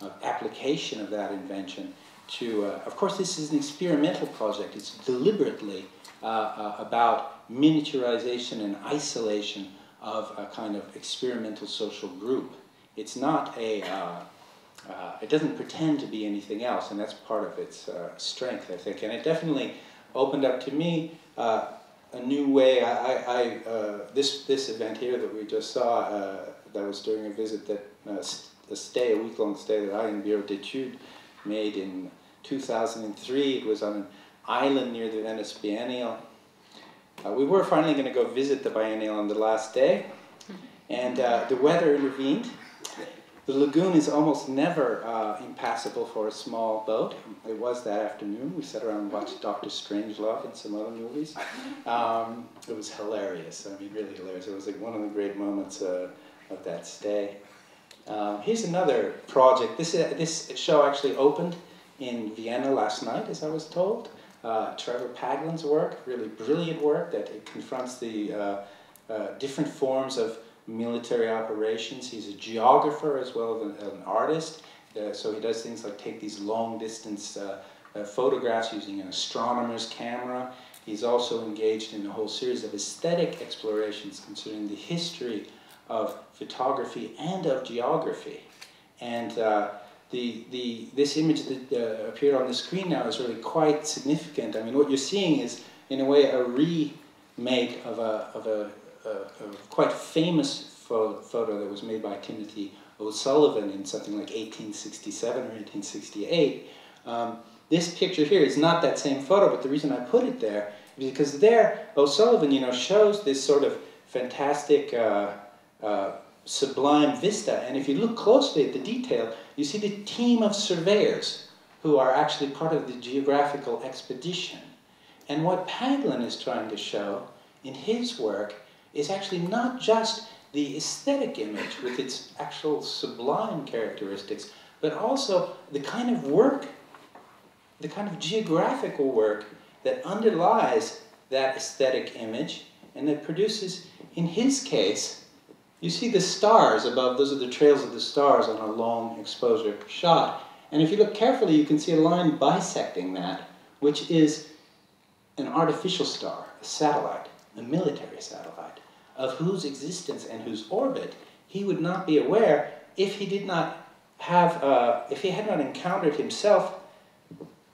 of application of that invention to, of course this is an experimental project, it's deliberately about miniaturization and isolation of a kind of experimental social group. It's not a, it doesn't pretend to be anything else, and that's part of its strength, I think. And it definitely opened up to me a new way. This event here that we just saw, that was during a visit that, a week-long stay that I and Bureau d'Etudes made in 2003. It was on an island near the Venice Biennial. We were finally going to go visit the Biennial on the last day, and the weather intervened. The lagoon is almost never impassable for a small boat. It was that afternoon. We sat around and watched Dr. Strangelove and some other movies. It was hilarious. I mean, really hilarious. It was like one of the great moments of that stay. Here's another project. This show actually opened in Vienna last night, as I was told. Trevor Paglen's work, really brilliant work, that it confronts the different forms of military operations. He's a geographer as well as an artist, so he does things like take these long-distance photographs using an astronomer's camera. He's also engaged in a whole series of aesthetic explorations concerning the history of photography and of geography. And this image that appeared on the screen now is really quite significant. I mean, what you're seeing is, in a way, a remake of a quite famous photo that was made by Timothy O'Sullivan in something like 1867 or 1868. This picture here is not that same photo, but the reason I put it there is because there O'Sullivan, shows this sort of fantastic sublime vista, and if you look closely at the detail, you see the team of surveyors who are actually part of the geographical expedition. And what Paglen is trying to show in his work is actually not just the aesthetic image with its actual sublime characteristics, but also the kind of work, the kind of geographical work that underlies that aesthetic image and that produces, in his case, you see the stars above, those are the trails of the stars on a long exposure shot. And if you look carefully, you can see a line bisecting that, which is an artificial star, a satellite, a military satellite, of whose existence and whose orbit he would not be aware if he did not have, if he had not encountered himself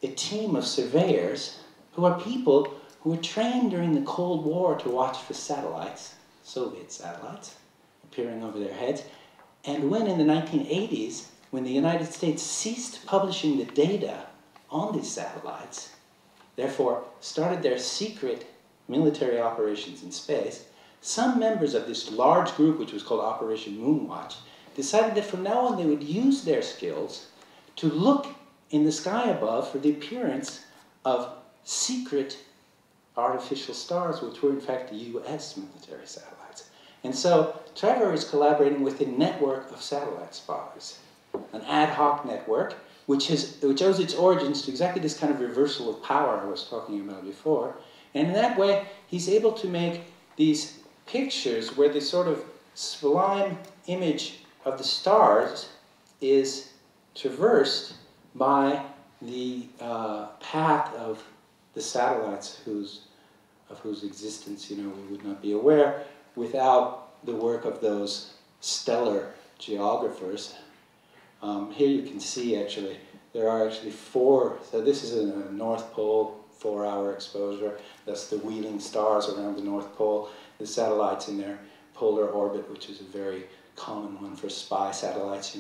a team of surveyors who are people who were trained during the Cold War to watch for satellites, Soviet satellites, appearing over their heads. And when in the 1980s, when the United States ceased publishing the data on these satellites, therefore started their secret military operations in space, some members of this large group, which was called Operation Moonwatch, decided that from now on they would use their skills to look in the sky above for the appearance of secret artificial stars, which were in fact the US military satellites. And so Trevor is collaborating with a network of satellite spotters, an ad hoc network, which owes its origins to exactly this kind of reversal of power I was talking about before. And in that way, he's able to make these pictures where the sort of sublime image of the stars is traversed by the path of the satellites of whose existence we would not be aware without the work of those stellar geographers. Here you can see actually there are actually 4. So this is a North Pole 4-hour exposure. That's the wheeling stars around the North Pole. The satellites in their polar orbit, which is a very common one for spy satellites,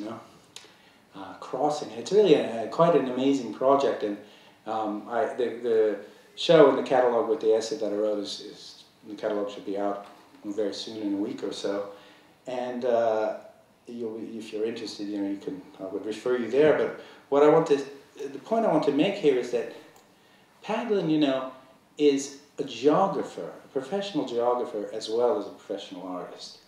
crossing. It's really quite an amazing project, and the show in the catalog with the essay that I wrote is the catalog should be out very soon, in a week or so. And if you're interested, I would refer you there. But what the point I want to make here is that Paglen, is a geographer, a professional geographer as well as a professional artist.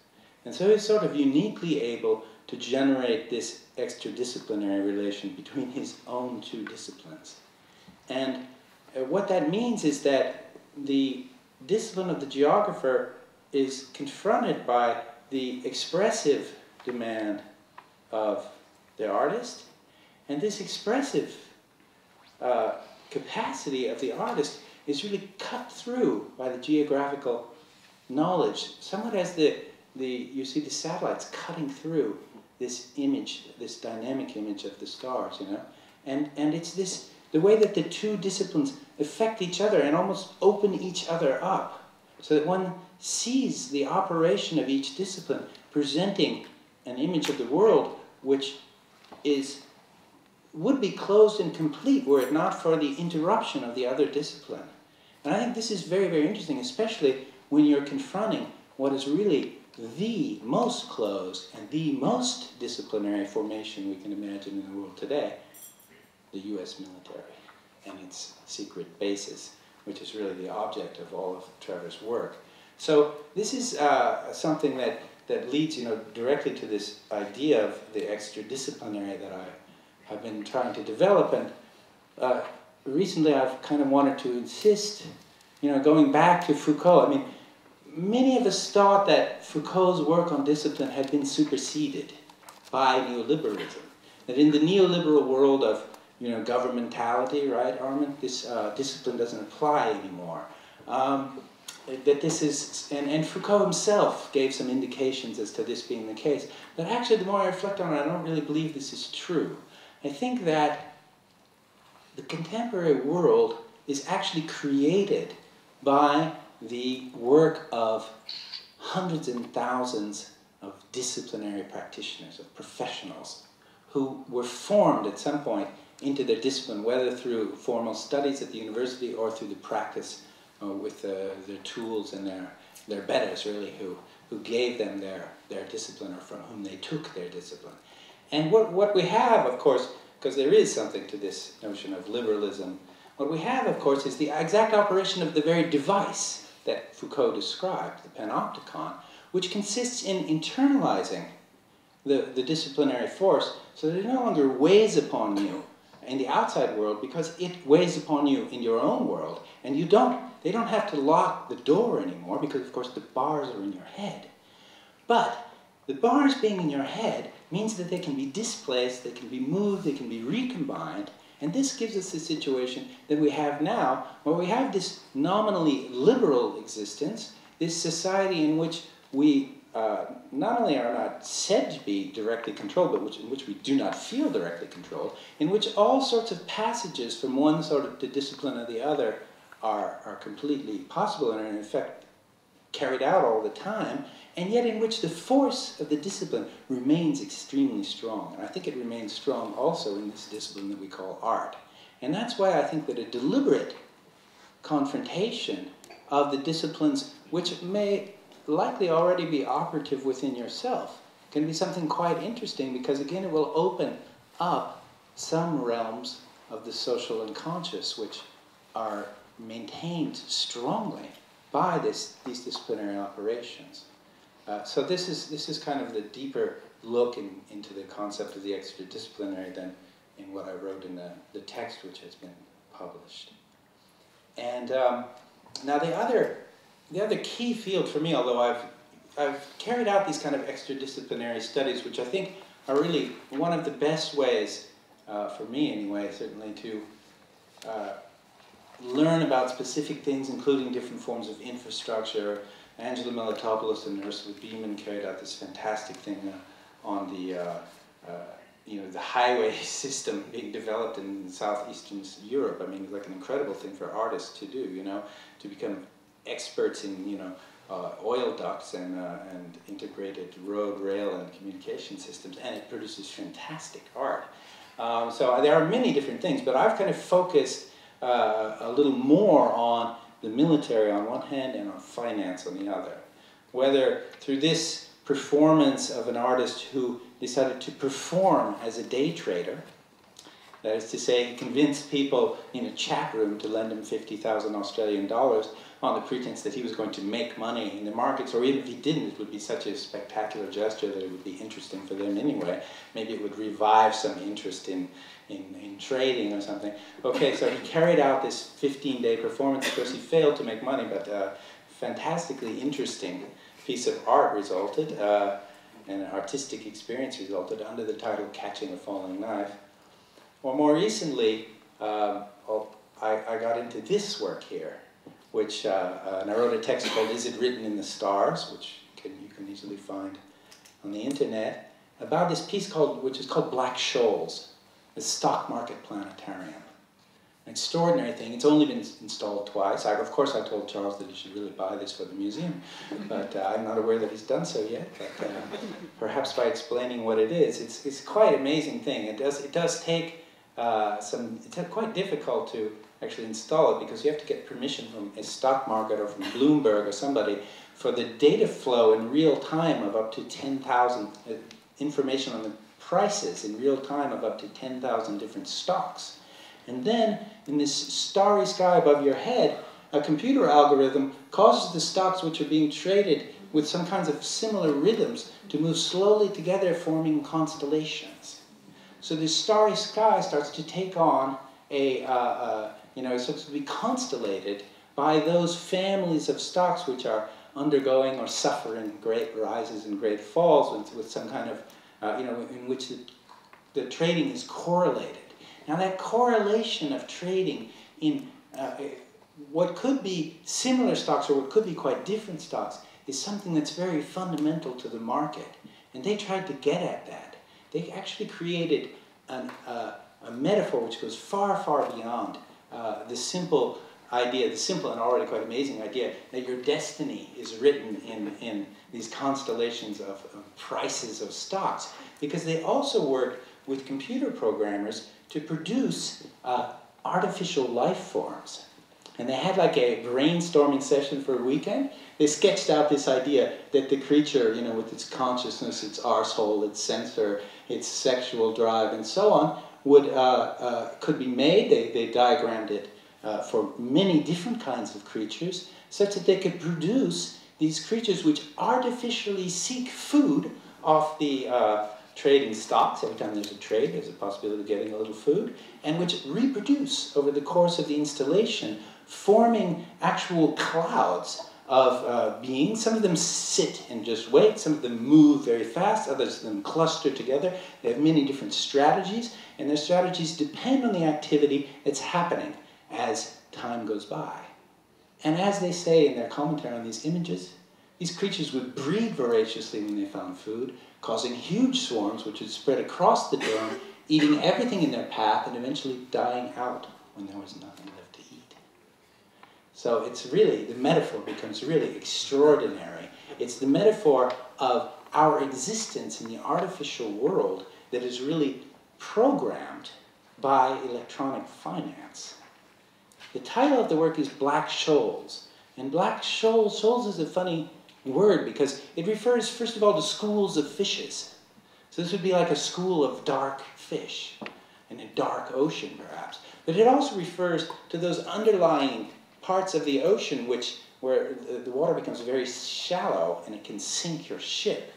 And so he's sort of uniquely able to generate this extradisciplinary relation between his own two disciplines. And what that means is that the discipline of the geographer is confronted by the expressive demand of the artist, and this expressive capacity of the artist is really cut through by the geographical knowledge, somewhat as you see the satellites cutting through this image, this dynamic image of the stars, you know, and it's this, the way that the two disciplines affect each other and almost open each other up, so that one sees the operation of each discipline presenting an image of the world which would be closed and complete were it not for the interruption of the other discipline. And I think this is very, very interesting, especially when you're confronting what is really the most closed and the most disciplinary formation we can imagine in the world today, the US military and its secret bases, which is really the object of all of Trevor's work. So this is something that leads, you know, directly to this idea of the extradisciplinary that I have been trying to develop. And recently I've kind of wanted to insist, you know, going back to Foucault. I mean, many of us thought that Foucault's work on discipline had been superseded by neoliberalism. That in the neoliberal world of, you know, governmentality, right, Armin, this discipline doesn't apply anymore. That this is, and Foucault himself gave some indications as to this being the case. But actually, the more I reflect on it, I don't really believe this is true. I think that the contemporary world is actually created by the work of hundreds and thousands of disciplinary practitioners, of professionals, who were formed at some point into their discipline, whether through formal studies at the university or through the practice with their tools and their betters, really, who gave them their discipline, or from whom they took their discipline. And what we have, of course, because there is something to this notion of liberalism, what we have, of course, is the exact operation of the very device that Foucault described, the panopticon, which consists in internalizing the disciplinary force so that it no longer weighs upon you in the outside world, because it weighs upon you in your own world, and they don't have to lock the door anymore, because of course the bars are in your head. But the bars being in your head means that they can be displaced, they can be moved, they can be recombined, and this gives us the situation that we have now, where we have this nominally liberal existence, this society in which we not only are not said to be directly controlled, but in which we do not feel directly controlled, in which all sorts of passages from one sort of discipline or the other are completely possible and are in effect carried out all the time, and yet in which the force of the discipline remains extremely strong. And I think it remains strong also in this discipline that we call art. And that's why I think that a deliberate confrontation of the disciplines which may likely already be operative within yourself can be something quite interesting, because again it will open up some realms of the social unconscious which are maintained strongly by these disciplinary operations. So this is kind of the deeper look into the concept of the extradisciplinary than in what I wrote in the text which has been published. And now the other key field for me, although I've carried out these kind of extradisciplinary studies, which I think are really one of the best ways, for me anyway, certainly, to learn about specific things, including different forms of infrastructure. Angela Melitopoulos and Ursula Beeman carried out this fantastic thing on the highway system being developed in southeastern Europe. I mean, it's like an incredible thing for artists to do, you know, to become experts in, you know, oil ducts and integrated road, rail, and communication systems, and it produces fantastic art. So there are many different things, but I've kind of focused a little more on the military on one hand and on finance on the other. Whether through this performance of an artist who decided to perform as a day trader, That is to say, he convinced people in a chat room to lend him 50,000 Australian dollars on the pretense that he was going to make money in the markets, or even if he didn't, it would be such a spectacular gesture that it would be interesting for them anyway. Maybe it would revive some interest in trading or something. Okay, so he carried out this 15-day performance. Of course, he failed to make money, but a fantastically interesting piece of art resulted, and an artistic experience resulted under the title Catching a Falling Knife. Or more recently, I got into this work here, which, and I wrote a text called Is It Written in the Stars, which you can easily find on the internet, about this piece which is called Black Scholes, the stock market planetarium. An extraordinary thing. It's only been installed twice. Of course, I told Charles that he should really buy this for the museum, but I'm not aware that he's done so yet. But perhaps by explaining what it is, it's quite an amazing thing. It does take it's quite difficult to actually install it because you have to get permission from a stock market or from Bloomberg or somebody for the data flow in real time of up to 10,000 information on the prices in real time of up to 10,000 different stocks. And then, in this starry sky above your head, a computer algorithm causes the stocks which are being traded with some kinds of similar rhythms to move slowly together, forming constellations. So this starry sky starts to take on it starts to be constellated by those families of stocks which are undergoing or suffering great rises and great falls with some kind of, in which the trading is correlated. Now that correlation of trading in what could be similar stocks or what could be quite different stocks is something that's very fundamental to the market. And they tried to get at that. They actually created a metaphor which goes far, far beyond the simple idea, the simple and already quite amazing idea that your destiny is written in these constellations of prices of stocks. Because they also work with computer programmers to produce artificial life forms. And they had like a brainstorming session for a weekend. They sketched out this idea that the creature, with its consciousness, its arsehole, its sensor, its sexual drive, and so on, could be made. They diagrammed it for many different kinds of creatures, such that they could produce these creatures which artificially seek food off the trading stocks. Every time there's a trade, there's a possibility of getting a little food, and which reproduce over the course of the installation, forming actual clouds of beings. Some of them sit and just wait, some of them move very fast, others of them cluster together. They have many different strategies, and their strategies depend on the activity that's happening as time goes by. And as they say in their commentary on these images, these creatures would breed voraciously when they found food, causing huge swarms which would spread across the dome, eating everything in their path and eventually dying out when there was nothing left to eat. So it's really, the metaphor becomes really extraordinary. It's the metaphor of our existence in the artificial world that is really programmed by electronic finance. The title of the work is Black Scholes. And Black Scholes, Scholes is a funny word because it refers, first of all, to schools of fishes. So this would be like a school of dark fish in a dark ocean, perhaps. But it also refers to those underlying parts of the ocean where the water becomes very shallow and it can sink your ship.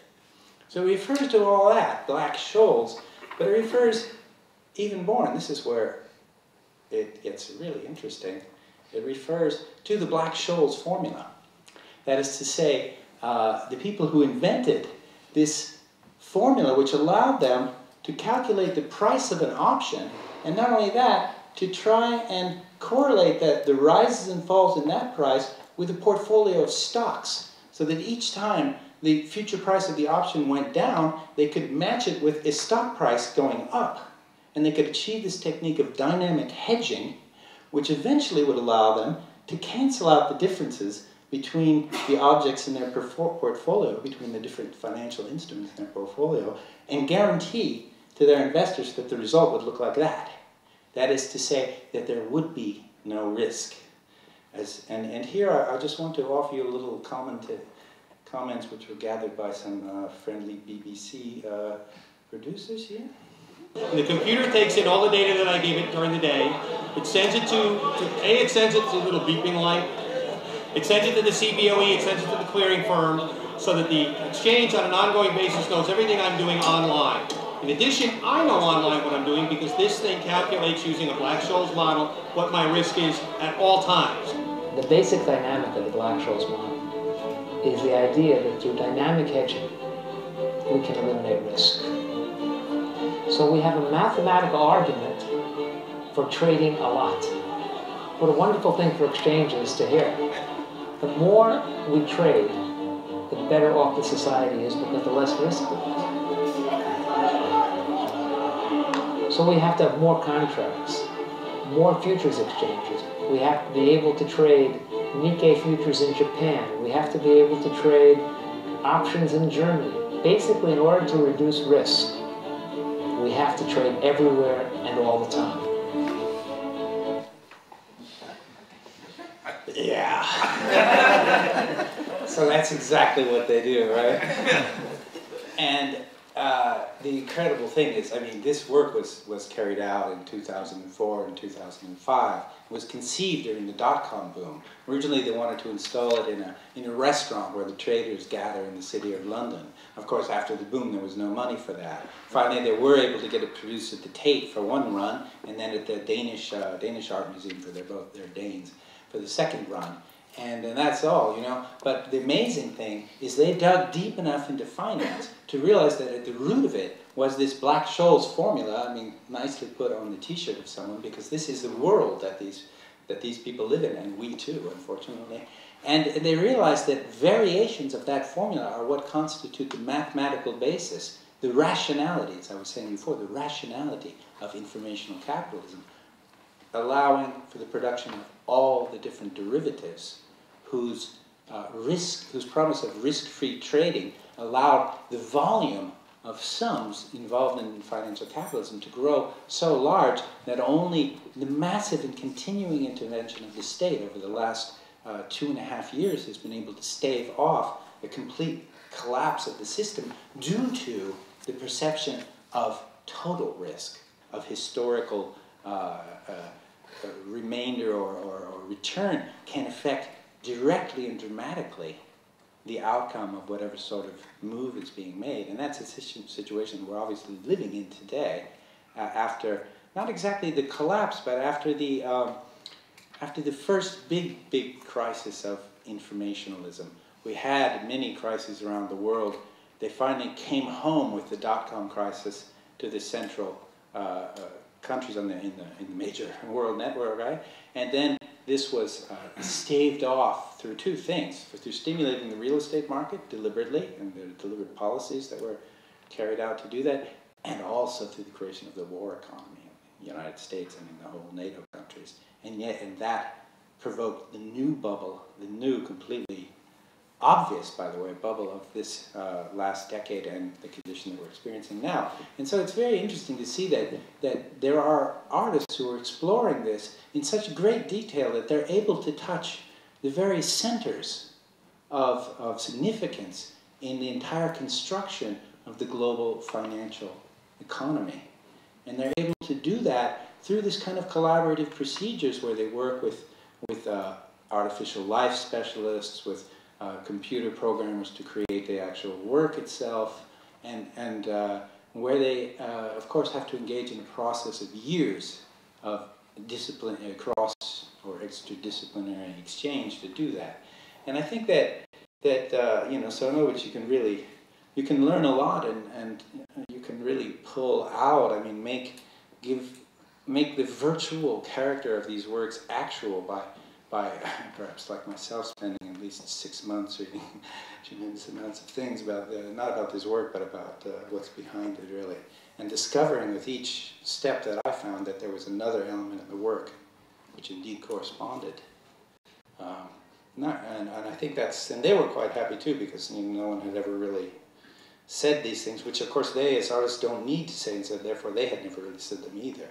So it refers to all that, Black Scholes, but it refers even more, and this is where it gets really interesting, it refers to the Black Scholes formula. That is to say, the people who invented this formula which allowed them to calculate the price of an option, and not only that, to try and correlate the rises and falls in that price with a portfolio of stocks, so that each time the future price of the option went down, they could match it with a stock price going up. And they could achieve this technique of dynamic hedging, which eventually would allow them to cancel out the differences between the objects in their portfolio, between the different financial instruments in their portfolio, and guarantee to their investors that the result would look like that. That is to say that there would be no risk. And here I just want to offer you a little comments which were gathered by some friendly BBC producers here. And the computer takes in all the data that I gave it during the day. It sends it it sends it to a little beeping light. It sends it to the CBOE, it sends it to the clearing firm, so that the exchange on an ongoing basis knows everything I'm doing online. In addition, I know online what I'm doing because this thing calculates using a Black-Scholes model what my risk is at all times. The basic dynamic of the Black-Scholes model is the idea that through dynamic hedging, we can eliminate risk. So we have a mathematical argument for trading a lot. What a wonderful thing for exchanges to hear. The more we trade, the better off the society is because the less risk there is. So we have to have more contracts, more futures exchanges. We have to be able to trade Nikkei futures in Japan. We have to be able to trade options in Germany. Basically, in order to reduce risk, we have to trade everywhere and all the time. Yeah. So that's exactly what they do, right? And the incredible thing is, I mean, this work was carried out in 2004 and 2005. It was conceived during the dot-com boom. Originally, they wanted to install it in a restaurant where the traders gather in the city of London. Of course, after the boom, there was no money for that. Finally, they were able to get it produced at the Tate for one run, and then at the Danish Art Museum for they're Danes, for the second run. And that's all, you know. But the amazing thing is they dug deep enough into finance to realize that at the root of it was this Black-Scholes formula. I mean, nicely put on the T-shirt of someone, because this is the world that these people live in, and we too, unfortunately. And they realized that variations of that formula are what constitute the mathematical basis, the rationality, as I was saying before, the rationality of informational capitalism, allowing for the production of all the different derivatives whose promise of risk-free trading allowed the volume of sums involved in financial capitalism to grow so large that only the massive and continuing intervention of the state over the last 2.5 years has been able to stave off the complete collapse of the system due to the perception of total risk, of historical remainder or return can affect directly and dramatically the outcome of whatever sort of move is being made. And that's a situation we're obviously living in today, after, not exactly the collapse, but after the first big crisis of informationalism. We had many crises around the world. They finally came home with the dot-com crisis to the central countries in the major world network, right? And then this was staved off through two things: through stimulating the real estate market deliberately, and the deliberate policies that were carried out to do that, and also through the creation of the war economy in the United States and in the whole NATO countries. And that provoked the new bubble, the new completely obvious, by the way, bubble of this last decade and the condition that we're experiencing now. And so it's very interesting to see that there are artists who are exploring this in such great detail that they're able to touch the very centers of significance in the entire construction of the global financial economy. And they're able to do that through this kind of collaborative procedures where they work with artificial life specialists, with computer programmers to create the actual work itself, and where they, of course, have to engage in a process of years of discipline, cross or extradisciplinary exchange to do that. And I think that you know, so in other words, you can learn a lot, and you can really pull out. I mean, make the virtual character of these works actual by perhaps like myself spending at least 6 months reading tremendous amounts of things about not about this work, but about what's behind it, really, and discovering with each step that I found that there was another element in the work which indeed corresponded. And I think that's, and they were quite happy too, because no one had ever really said these things, which of course they as artists don't need to say, and so therefore they had never really said them either.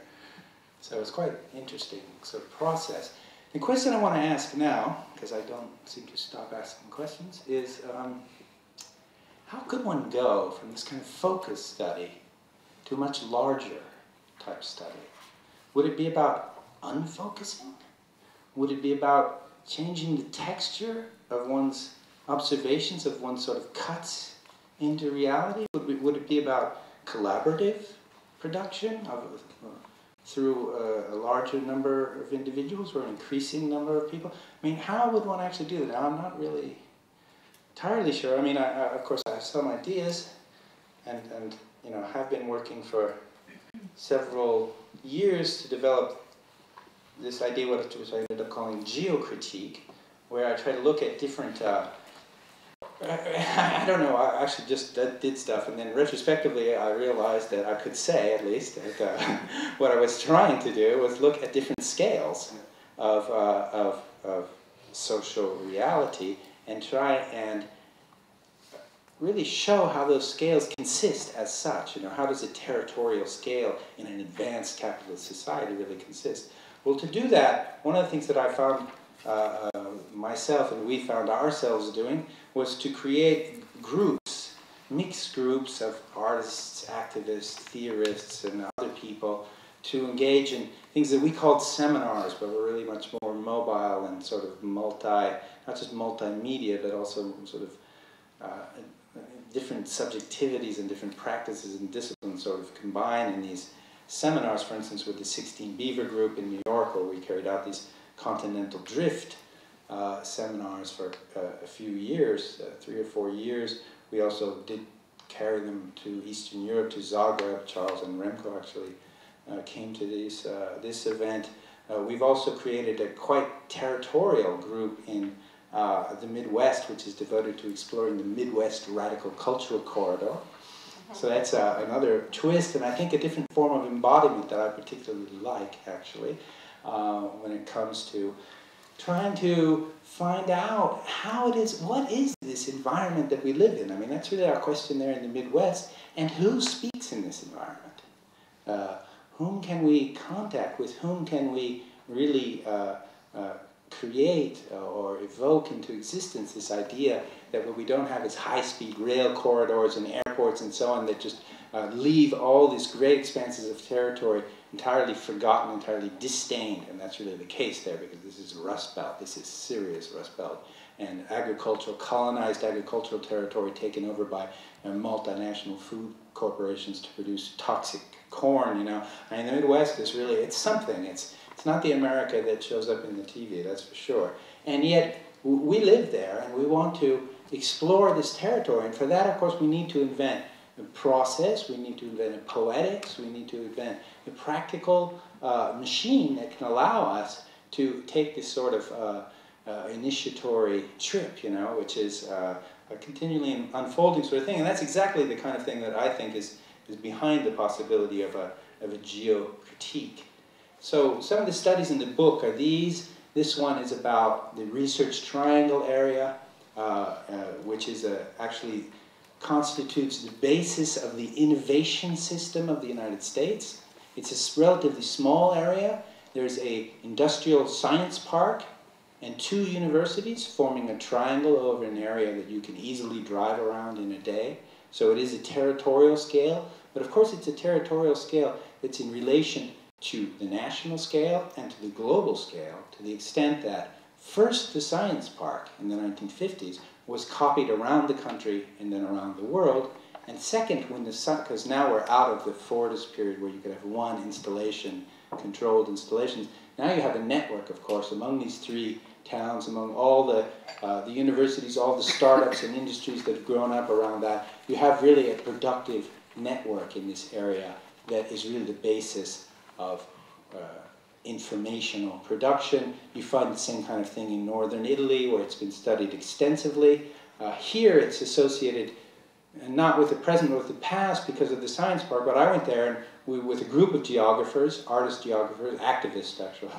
So it was quite an interesting sort of process. The question I want to ask now, because I don't seem to stop asking questions, is how could one go from this kind of focus study to a much larger type study? Would it be about unfocusing? Would it be about changing the texture of one's observations, of one's sort of cuts into reality? Would it be about collaborative production through a larger number of individuals or an increasing number of people? I mean, how would one actually do that? Now, I'm not really entirely sure. I mean, of course, I have some ideas, and you know, have been working for several years to develop this idea, which I ended up calling geocritique, where I try to look at different. I don't know. I actually just did stuff, and then retrospectively, I realized that I could say, at least, that what I was trying to do was look at different scales of social reality and try and really show how those scales consist as such. You know, how does a territorial scale in an advanced capitalist society really consist? Well, to do that, one of the things that I found myself and we found ourselves doing was to create groups, mixed groups of artists, activists, theorists, and other people to engage in things that we called seminars, but were really much more mobile and sort of not just multimedia, but also sort of different subjectivities and different practices and disciplines sort of combined in these seminars. For instance, with the 16 Beaver group in New York, where we carried out these continental drift seminars for a few years, 3 or 4 years. We also did carry them to Eastern Europe, to Zagreb. Charles and Remco actually came to this event. We've also created a quite territorial group in the Midwest, which is devoted to exploring the Midwest Radical Cultural Corridor. So that's another twist, and I think a different form of embodiment that I particularly like, actually, when it comes to trying to find out how it is, what is this environment that we live in? I mean, that's really our question there in the Midwest, and who speaks in this environment? Whom can we contact? With whom can we really create or evoke into existence this idea that what we don't have is high-speed rail corridors and airports and so on that just leave all these great expanses of territory entirely forgotten, entirely disdained, and that's really the case there, because this is Rust Belt, this is serious Rust Belt, and colonized agricultural territory taken over by multinational food corporations to produce toxic corn, you know. I mean, the Midwest is really, it's something. It's not the America that shows up in the TV, that's for sure. And yet, we live there, and we want to explore this territory, and for that, of course, we need to invent a process, we need to invent a poetics, we need to invent a practical machine that can allow us to take this sort of initiatory trip, you know, which is a continually unfolding sort of thing. And that's exactly the kind of thing that I think is behind the possibility of a geocritique. So some of the studies in the book are these. This one is about the Research Triangle area, which is actually constitutes the basis of the innovation system of the United States. It's a relatively small area. There's an industrial science park and 2 universities forming a triangle over an area that you can easily drive around in a day. So it is a territorial scale, but of course it's a territorial scale that's in relation to the national scale and to the global scale, to the extent that first the science park in the 1950s was copied around the country and then around the world, and second, when the sun, because now we're out of the Fordist period where you could have one installation, controlled installations. Now you have a network, of course, among these 3 towns, among all the universities, all the startups and industries that have grown up around that. You have really a productive network in this area that is really the basis of informational production. You find the same kind of thing in northern Italy, where it's been studied extensively. Here it's associated not with the present but with the past because of the science park, but I went there and with a group of geographers, artist geographers, activists actually,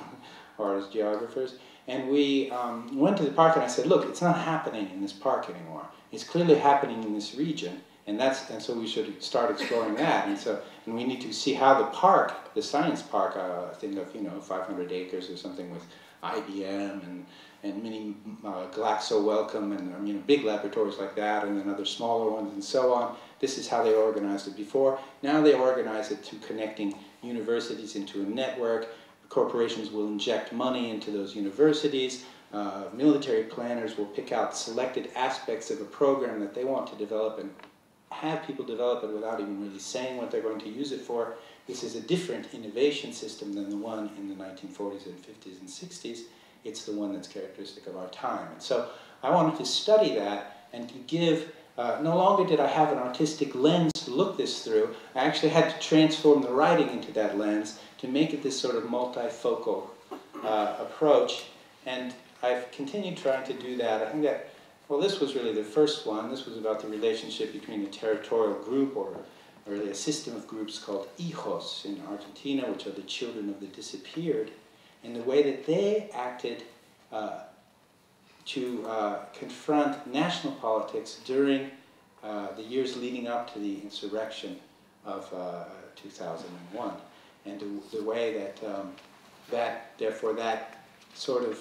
artist geographers, and we went to the park and I said, look, it's not happening in this park anymore. It's clearly happening in this region, and so we should start exploring that. And we need to see how the park, the science park, I think of 500 acres or something with IBM and many Glaxo Wellcome and big laboratories like that, and then other smaller ones and so on. This is how they organized it before. Now they organize it to connecting universities into a network. Corporations will inject money into those universities. Military planners will pick out selected aspects of a program that they want to develop and have people develop it without even really saying what they're going to use it for. This is a different innovation system than the one in the 1940s and 50s and 60s. It's the one that's characteristic of our time. And so I wanted to study that and to give, no longer did I have an artistic lens to look this through, I actually had to transform the writing into that lens to make it this sort of multifocal approach. And I've continued trying to do that. I think that, well, this was really the first one. This was about the relationship between a territorial group, or really a system of groups called hijos in Argentina, which are the children of the disappeared, and the way that they acted to confront national politics during the years leading up to the insurrection of 2001, and the way that therefore that sort of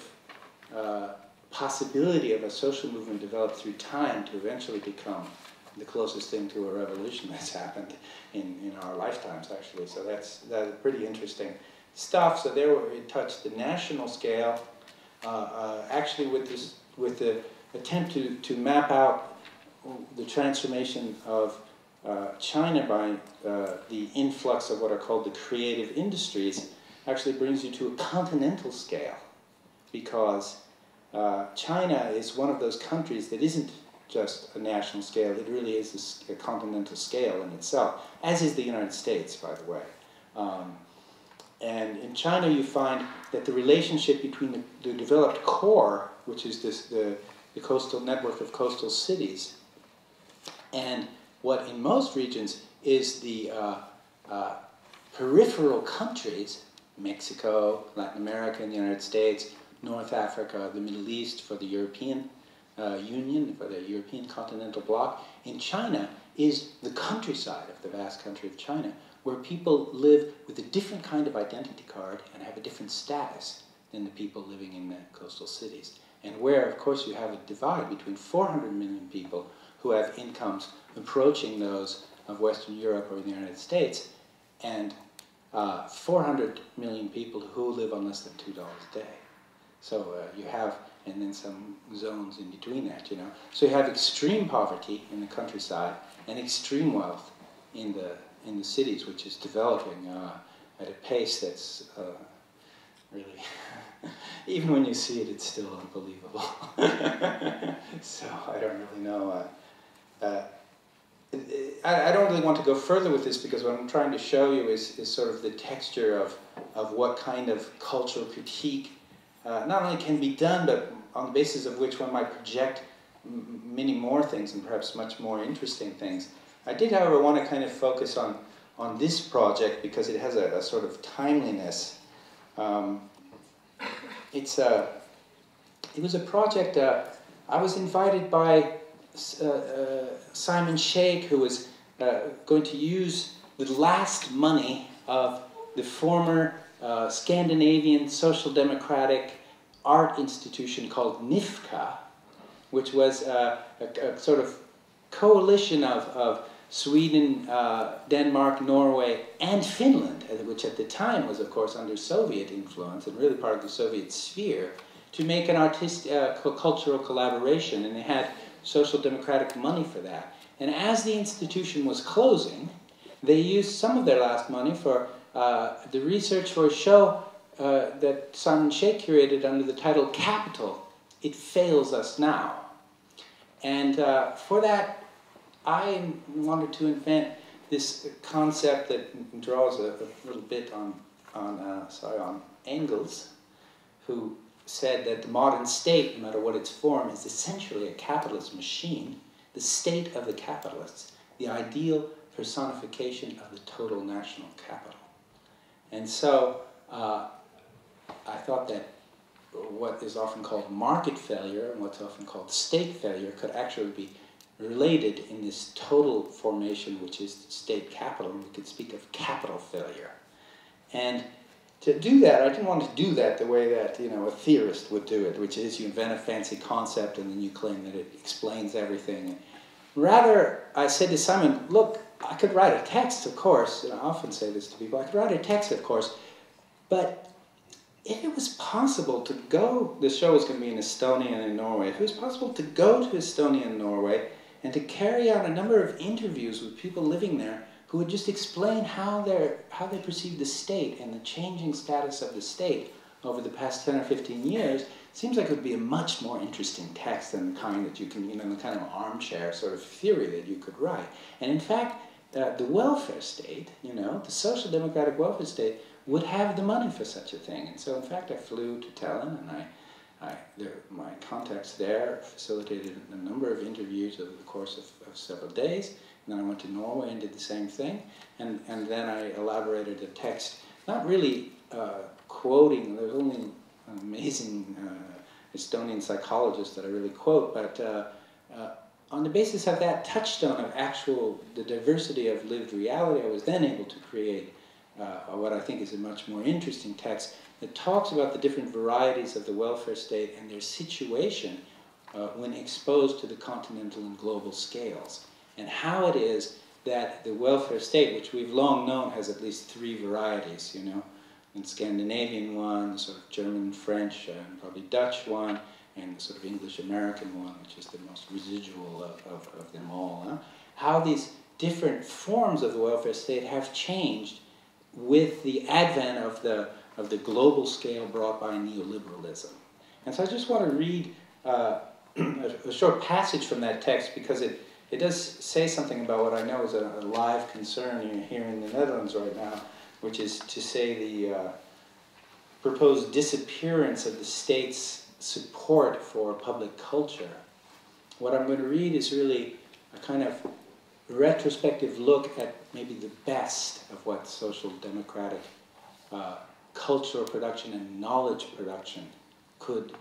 possibility of a social movement developed through time to eventually become the closest thing to a revolution that's happened in our lifetimes, actually. So that's pretty interesting stuff. So there it touched the national scale, actually with the attempt to map out the transformation of China by the influx of what are called the creative industries, actually brings you to a continental scale, because China is one of those countries that isn't just a national scale, it really is a continental scale in itself, as is the United States, by the way. And in China you find that the relationship between the developed core, which is the coastal network of coastal cities, and what in most regions is the peripheral countries, Mexico, Latin America, and the United States, North Africa, the Middle East for the European Union, for the European continental bloc. In China is the countryside of the vast country of China, where people live with a different kind of identity card and have a different status than the people living in the coastal cities. And where, of course, you have a divide between 400 million people who have incomes approaching those of Western Europe or the United States, and 400 million people who live on less than $2 a day. So you have, and then some zones in between that, you know. So you have extreme poverty in the countryside and extreme wealth in the cities, which is developing at a pace that's really, even when you see it, it's still unbelievable. So I don't really know. I don't really want to go further with this, because what I'm trying to show you is sort of the texture of what kind of cultural critique not only can be done, but on the basis of which one might project many more things, and perhaps much more interesting things. I did, however, want to kind of focus on this project, because it has a sort of timeliness. It was a project, I was invited by Simon Sheikh, who was going to use the last money of the former Scandinavian Social Democratic art institution called NIFCA, which was a sort of coalition of Sweden, Denmark, Norway, and Finland, which at the time was, of course, under Soviet influence and really part of the Soviet sphere, to make an cultural collaboration, and they had social democratic money for that. And as the institution was closing, they used some of their last money for the research for a show that Simon Sheikh curated under the title Capital, It Fails Us Now. And for that, I wanted to invent this concept that draws a little bit on Engels, who said that the modern state, no matter what its form, is essentially a capitalist machine, the state of the capitalists, the ideal personification of the total national capital. And so I thought that what is often called market failure and what's often called state failure could actually be related in this total formation, which is state capital, and we could speak of capital failure. And to do that, I didn't want to do that the way that, you know, a theorist would do it, which is you invent a fancy concept and then you claim that it explains everything. Rather, I said to Simon, look, I could write a text, of course, and I often say this to people, I could write a text, of course, but if it was possible to go, the show is going to be in Estonia and in Norway, if it was possible to go to Estonia and Norway and to carry out a number of interviews with people living there who would just explain how they perceive the state and the changing status of the state over the past 10 or 15 years, seems like it would be a much more interesting text than the kind that you can, the kind of armchair sort of theory that you could write. And in fact, the welfare state, the social democratic welfare state, would have the money for such a thing. And so, in fact, I flew to Tallinn, and my contacts there facilitated a number of interviews over the course of several days. And then I went to Norway and did the same thing. And then I elaborated a text, not really quoting, there's only an amazing Estonian psychologist that I really quote, but on the basis of that touchstone of the diversity of lived reality, I was then able to create what I think is a much more interesting text that talks about the different varieties of the welfare state and their situation when exposed to the continental and global scales, and how it is that the welfare state, which we've long known has at least 3 varieties, the Scandinavian one, the sort of German, French, and probably Dutch one, and the sort of English-American one, which is the most residual of them all. How these different forms of the welfare state have changed with the advent of the global scale brought by neoliberalism. And so I just want to read a short passage from that text, because it does say something about what I know is a live concern here in the Netherlands right now, which is to say the proposed disappearance of the state's support for public culture. What I'm going to read is really a kind of retrospective look at maybe the best of what social democratic cultural production and knowledge production could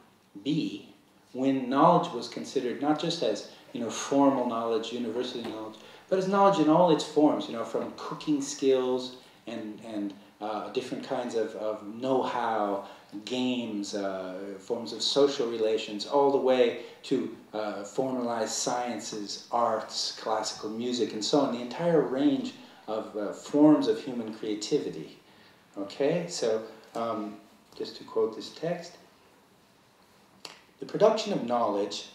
be when knowledge was considered not just as formal knowledge, university knowledge, but as knowledge in all its forms, from cooking skills and different kinds of know-how, games, forms of social relations, all the way to formalized sciences, arts, classical music, and so on, the entire range of forms of human creativity. Okay, so just to quote this text, the production of knowledge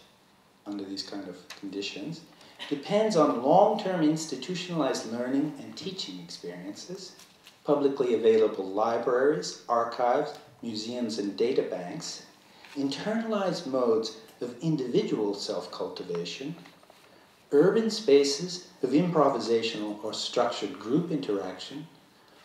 under these kind of conditions depends on long-term institutionalized learning and teaching experiences, publicly available libraries, archives, museums, and data banks, internalized modes of individual self-cultivation, urban spaces of improvisational or structured group interaction,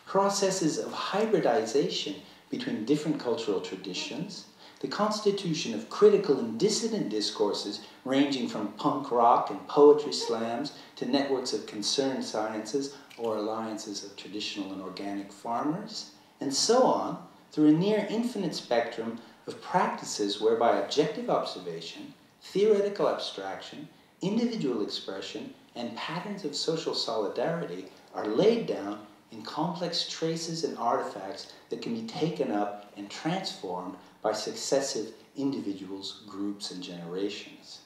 processes of hybridization between different cultural traditions, the constitution of critical and dissident discourses ranging from punk rock and poetry slams to networks of concerned sciences or alliances of traditional and organic farmers, and so on, through a near infinite spectrum of practices whereby objective observation, theoretical abstraction, individual expression, and patterns of social solidarity are laid down in complex traces and artifacts that can be taken up and transformed by successive individuals, groups, and generations.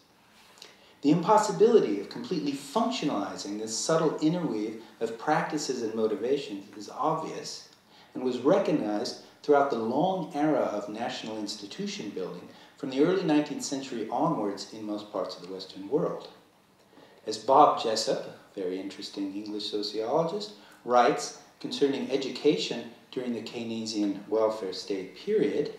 The impossibility of completely functionalizing this subtle interweave of practices and motivations is obvious and was recognized throughout the long era of national institution building from the early 19th century onwards in most parts of the Western world. As Bob Jessup, a very interesting English sociologist, writes concerning education during the Keynesian welfare state period,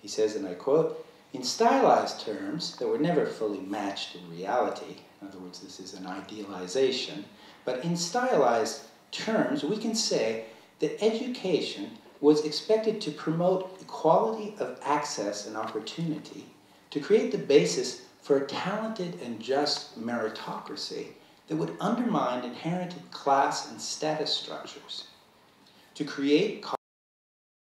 he says, and I quote, "In stylized terms that were never fully matched in reality," in other words, this is an idealization, but in stylized terms, we can say that education was expected to promote equality of access and opportunity, to create the basis for a talented and just meritocracy that would undermine inherited class and status structures, to create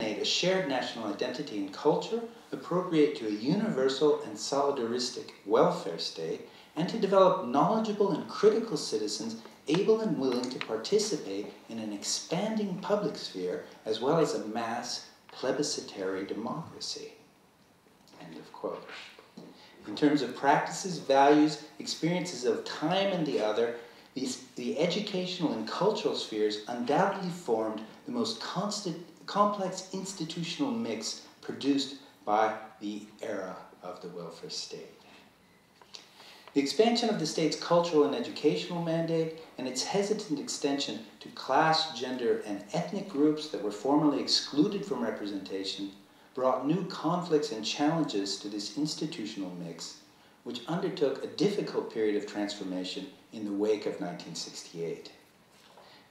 a shared national identity and culture appropriate to a universal and solidaristic welfare state, and to develop knowledgeable and critical citizens able and willing to participate in an expanding public sphere as well as a mass plebiscitary democracy. End of quote. In terms of practices, values, experiences of time and the other, the educational and cultural spheres undoubtedly formed the most complex institutional mix produced by the era of the welfare state. The expansion of the state's cultural and educational mandate and its hesitant extension to class, gender, and ethnic groups that were formerly excluded from representation brought new conflicts and challenges to this institutional mix, which undertook a difficult period of transformation in the wake of 1968.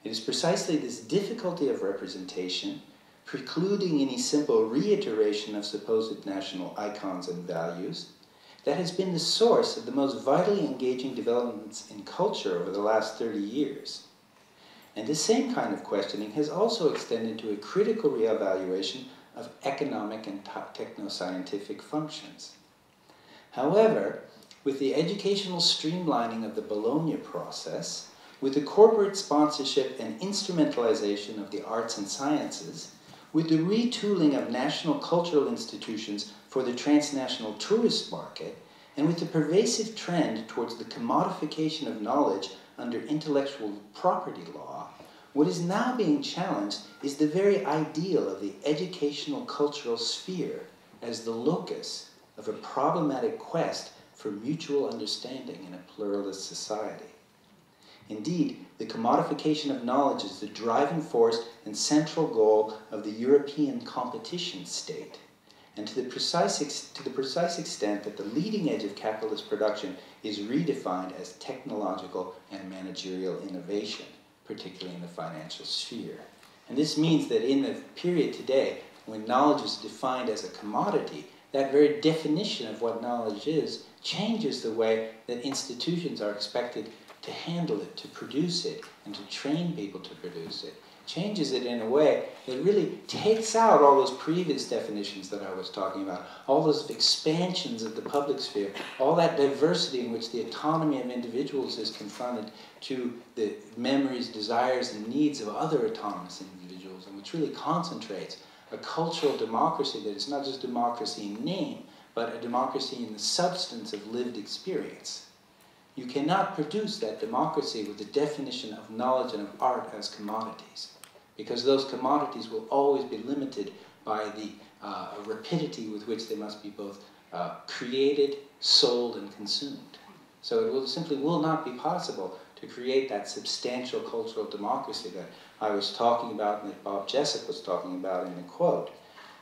It is precisely this difficulty of representation, precluding any simple reiteration of supposed national icons and values, that has been the source of the most vitally engaging developments in culture over the last 30 years. And this same kind of questioning has also extended to a critical reevaluation of economic and techno-scientific functions. However, with the educational streamlining of the Bologna process, with the corporate sponsorship and instrumentalization of the arts and sciences, with the retooling of national cultural institutions for the transnational tourist market, and with the pervasive trend towards the commodification of knowledge under intellectual property law, what is now being challenged is the very ideal of the educational cultural sphere as the locus of a problematic quest for mutual understanding in a pluralist society. Indeed, the commodification of knowledge is the driving force and central goal of the European competition state, and to the precise extent that the leading edge of capitalist production is redefined as technological and managerial innovation, particularly in the financial sphere. And this means that in the period today, when knowledge is defined as a commodity, that very definition of what knowledge is changes the way that institutions are expected to handle it, to produce it, and to train people to produce it. Changes it in a way that really takes out all those previous definitions that I was talking about, all those expansions of the public sphere, all that diversity in which the autonomy of individuals is confronted to the memories, desires, and needs of other autonomous individuals, and which really concentrates a cultural democracy that is not just democracy in name, but a democracy in the substance of lived experience. You cannot produce that democracy with the definition of knowledge and of art as commodities, because those commodities will always be limited by the rapidity with which they must be both created, sold, and consumed. So it simply will not be possible to create that substantial cultural democracy that I was talking about and that Bob Jessup was talking about in the quote.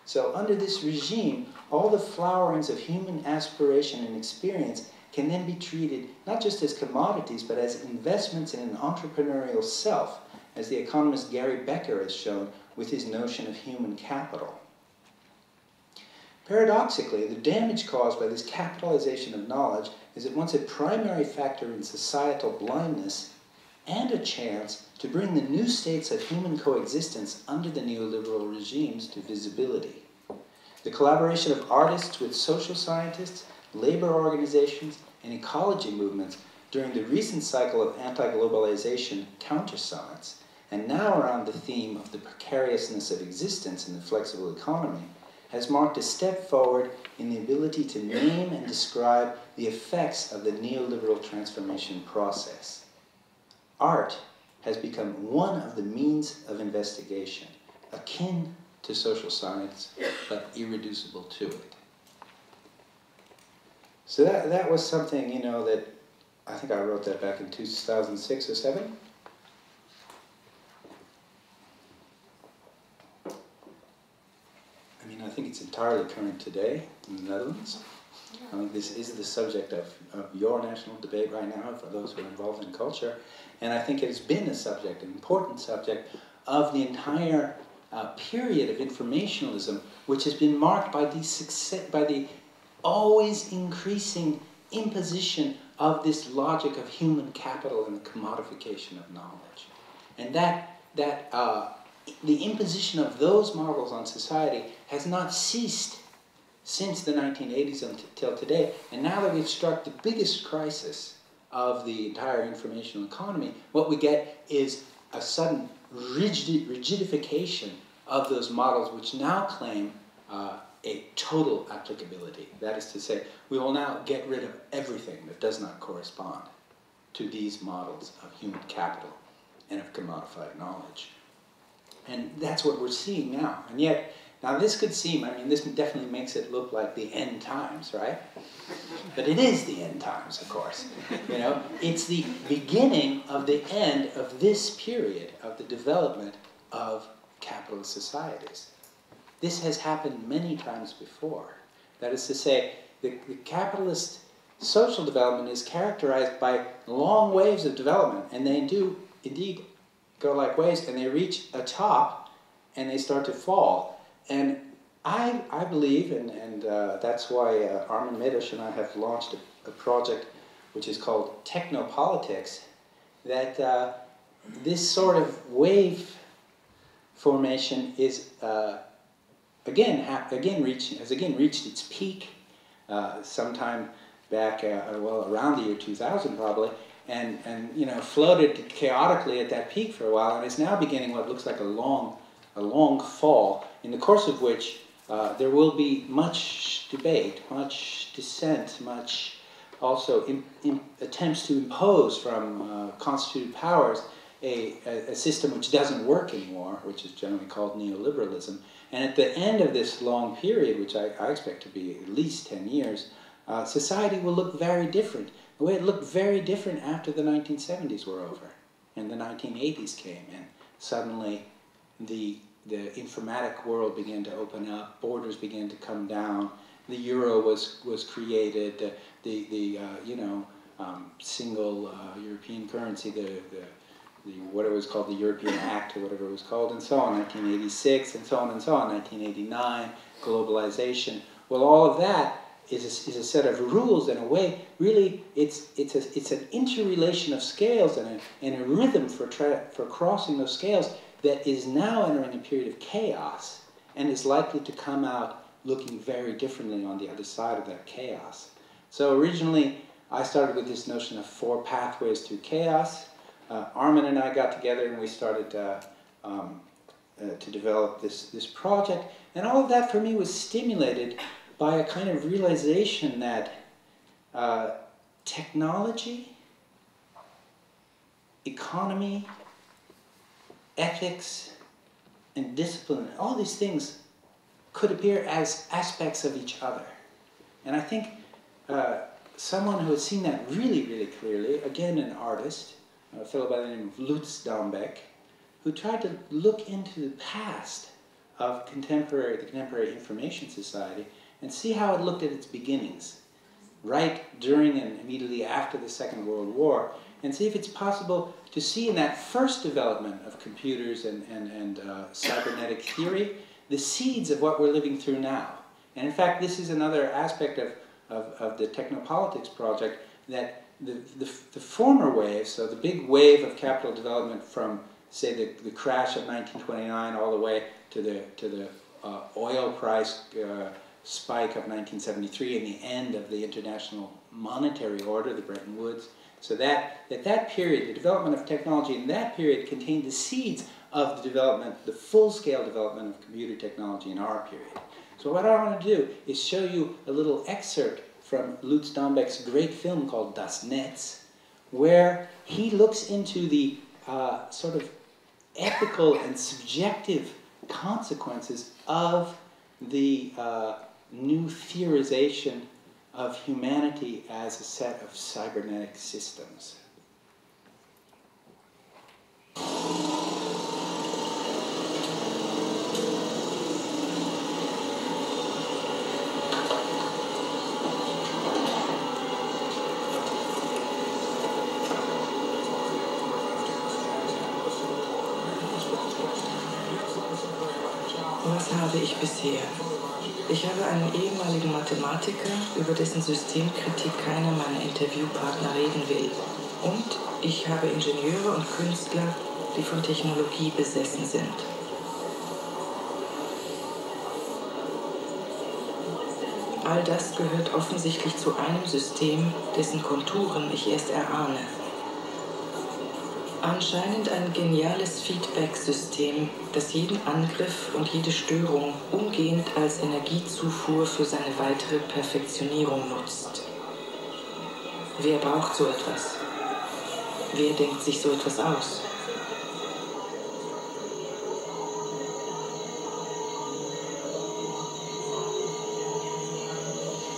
So under this regime, all the flowerings of human aspiration and experience can then be treated not just as commodities, but as investments in an entrepreneurial self, as the economist Gary Becker has shown with his notion of human capital. Paradoxically, the damage caused by this capitalization of knowledge is at once a primary factor in societal blindness and a chance to bring the new states of human coexistence under the neoliberal regimes to visibility. The collaboration of artists with social scientists, labor organizations, and ecology movements during the recent cycle of anti-globalization counterscience, and now around the theme of the precariousness of existence in the flexible economy, has marked a step forward in the ability to name and describe the effects of the neoliberal transformation process. Art has become one of the means of investigation, akin to social science, but irreducible to it. So that was something, you know, that I think I wrote that back in 2006 or 7. I mean, I think it's entirely current today in the Netherlands. I mean, this is the subject of your national debate right now for those who are involved in culture. And I think it has been a subject, an important subject, of the entire period of informationalism, which has been marked by the always increasing imposition of this logic of human capital and the commodification of knowledge. And the imposition of those models on society has not ceased since the 1980s until today. And now that we've struck the biggest crisis of the entire informational economy, what we get is a sudden rigidification of those models, which now claim a total applicability. That is to say, we will now get rid of everything that does not correspond to these models of human capital and of commodified knowledge. And that's what we're seeing now. And yet, now this could seem, I mean, this definitely makes it look like the end times, right? But it is the end times, of course. You know, it's the beginning of the end of this period of the development of capitalist societies. This has happened many times before. That is to say, the capitalist social development is characterized by long waves of development, and they do indeed go like waves, and they reach a top, and they start to fall. And I believe, and that's why Armin, Medosch, and I have launched a project which is called Technopolitics, that this sort of wave formation is has again reached its peak sometime back, well, around the year 2000 probably, and you know, floated chaotically at that peak for a while, and is now beginning what looks like a long fall, in the course of which there will be much debate, much dissent, much also attempts to impose from constituted powers a system which doesn't work anymore, which is generally called neoliberalism. And at the end of this long period, which I expect to be at least 10 years, society will look very different. The way it looked very different after the 1970s were over, and the 1980s came, and suddenly the informatic world began to open up, borders began to come down, the euro was created, the single European currency, what it was called, the European Act, or whatever it was called, and so on, 1986, and so on, 1989, globalization. Well, all of that is a set of rules, in a way. Really, it's an interrelation of scales and a rhythm for crossing those scales that is now entering a period of chaos and is likely to come out looking very differently on the other side of that chaos. So originally, I started with this notion of 4 pathways through chaos. Armin and I got together and we started to develop this project. And all of that for me was stimulated by a kind of realization that technology, economy, ethics, and discipline, all these things could appear as aspects of each other. And I think someone who has seen that really, really clearly, again an artist, a fellow by the name of Lutz Dombeck, who tried to look into the past of the contemporary information society and see how it looked at its beginnings, right during and immediately after the Second World War, and see if it's possible to see in that first development of computers and cybernetic theory the seeds of what we're living through now. And in fact, this is another aspect of the Technopolitics project, that the former wave, so the big wave of capital development from, say, the crash of 1929 all the way to the oil price spike of 1973 and the end of the international monetary order, the Bretton Woods. So that period, the development of technology in that period contained the seeds of the development, the full-scale development of computer technology in our period. So what I want to do is show you a little excerpt from Lutz Dombeck's great film called Das Netz, where he looks into the sort of ethical and subjective consequences of the new theorization of humanity as a set of cybernetic systems. Was habe ich bisher? Ich habe einen ehemaligen Mathematiker, über dessen Systemkritik keiner meiner Interviewpartner reden will. Und ich habe Ingenieure und Künstler, die von Technologie besessen sind. All das gehört offensichtlich zu einem System, dessen Konturen ich erst erahne. Anscheinend ein geniales Feedback-System, das jeden Angriff und jede Störung umgehend als Energiezufuhr für seine weitere Perfektionierung nutzt. Wer braucht so etwas? Wer denkt sich so etwas aus?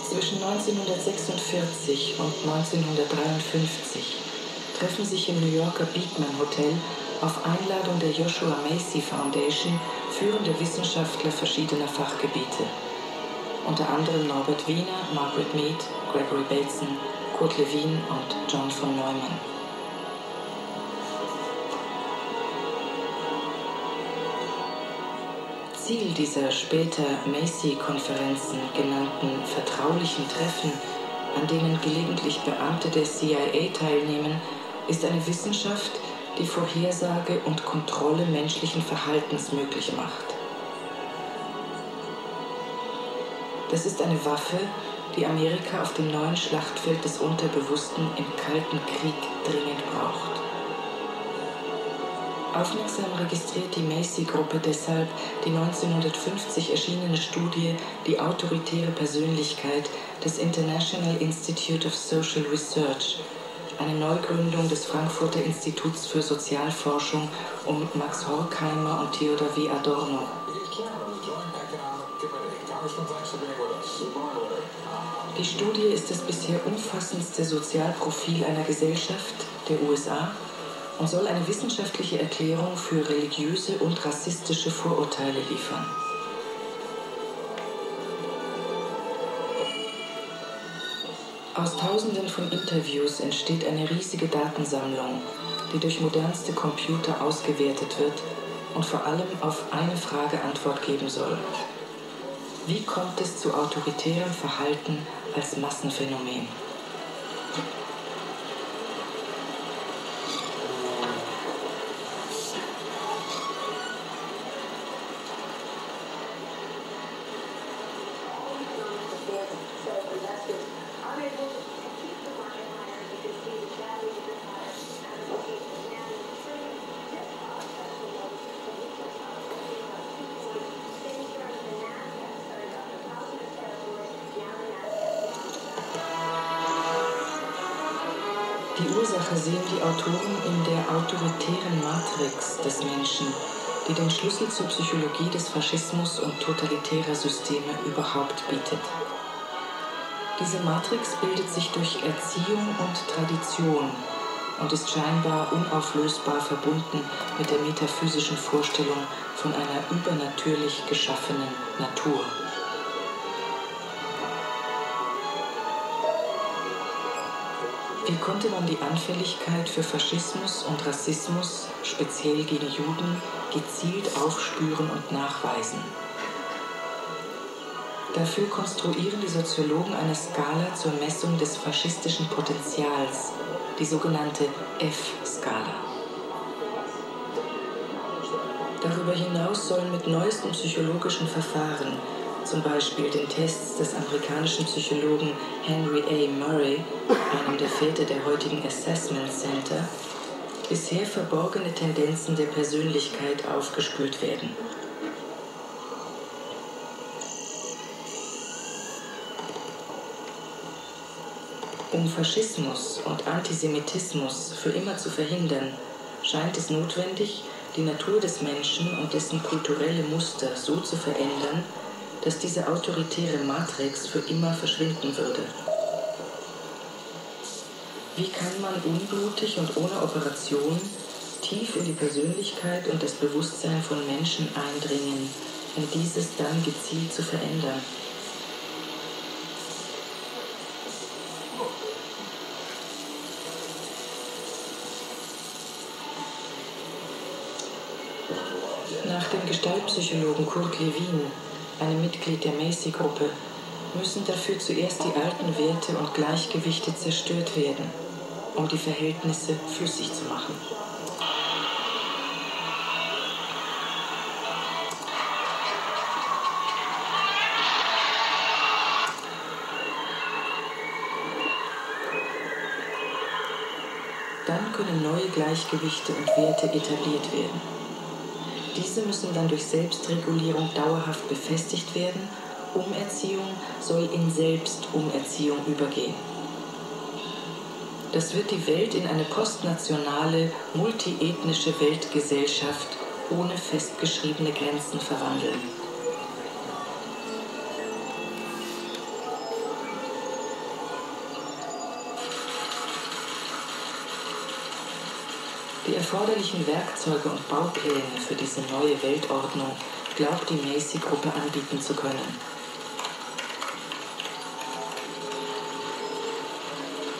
Zwischen 1946 und 1953 treffen sich im New Yorker Beekman Hotel auf Einladung der Joshua Macy Foundation führende Wissenschaftler verschiedener Fachgebiete. Unter anderem Norbert Wiener, Margaret Mead, Gregory Bateson, Kurt Lewin und John von Neumann. Ziel dieser später Macy-Konferenzen genannten vertraulichen Treffen, an denen gelegentlich Beamte der CIA teilnehmen, ist eine Wissenschaft, die Vorhersage und Kontrolle menschlichen Verhaltens möglich macht. Das ist eine Waffe, die Amerika auf dem neuen Schlachtfeld des Unterbewussten im Kalten Krieg dringend braucht. Aufmerksam registriert die Macy-Gruppe deshalb die 1950 erschienene Studie Die autoritäre Persönlichkeit des International Institute of Social Research, eine Neugründung des Frankfurter Instituts für Sozialforschung um Max Horkheimer und Theodor W. Adorno. Die Studie ist das bisher umfassendste Sozialprofil einer Gesellschaft der USA und soll eine wissenschaftliche Erklärung für religiöse und rassistische Vorurteile liefern. Aus Tausenden von Interviews entsteht eine riesige Datensammlung, die durch modernste Computer ausgewertet wird und vor allem auf eine Frage Antwort geben soll. Wie kommt es zu autoritärem Verhalten als Massenphänomen? Die Ursache sehen die Autoren in der autoritären Matrix des Menschen, die den Schlüssel zur Psychologie des Faschismus und totalitärer Systeme überhaupt bietet. Diese Matrix bildet sich durch Erziehung und Tradition und ist scheinbar unauflösbar verbunden mit der metaphysischen Vorstellung von einer übernatürlich geschaffenen Natur. Wie konnte man die Anfälligkeit für Faschismus und Rassismus, speziell gegen Juden, gezielt aufspüren und nachweisen? Dafür konstruieren die Soziologen eine Skala zur Messung des faschistischen Potenzials, die sogenannte F-Skala. Darüber hinaus sollen mit neuesten psychologischen Verfahren, zum Beispiel den Tests des amerikanischen Psychologen Henry A. Murray, einem der Väter der heutigen Assessment Center, bisher verborgene Tendenzen der Persönlichkeit aufgespürt werden. Um Faschismus und Antisemitismus für immer zu verhindern, scheint es notwendig, die Natur des Menschen und dessen kulturelle Muster so zu verändern, dass diese autoritäre Matrix für immer verschwinden würde. Wie kann man unblutig und ohne Operation tief in die Persönlichkeit und das Bewusstsein von Menschen eindringen, um dieses dann gezielt zu verändern? Nach dem Gestaltpsychologen Kurt Lewin, einem Mitglied der Macy-Gruppe, müssen dafür zuerst die alten Werte und Gleichgewichte zerstört werden, um die Verhältnisse flüssig zu machen. Dann können neue Gleichgewichte und Werte etabliert werden. Diese müssen dann durch Selbstregulierung dauerhaft befestigt werden. Umerziehung soll in Selbstumerziehung übergehen. Das wird die Welt in eine postnationale, multiethnische Weltgesellschaft ohne festgeschriebene Grenzen verwandeln. Die erforderlichen Werkzeuge und Baupläne für diese neue Weltordnung glaubt die Macy-Gruppe anbieten zu können.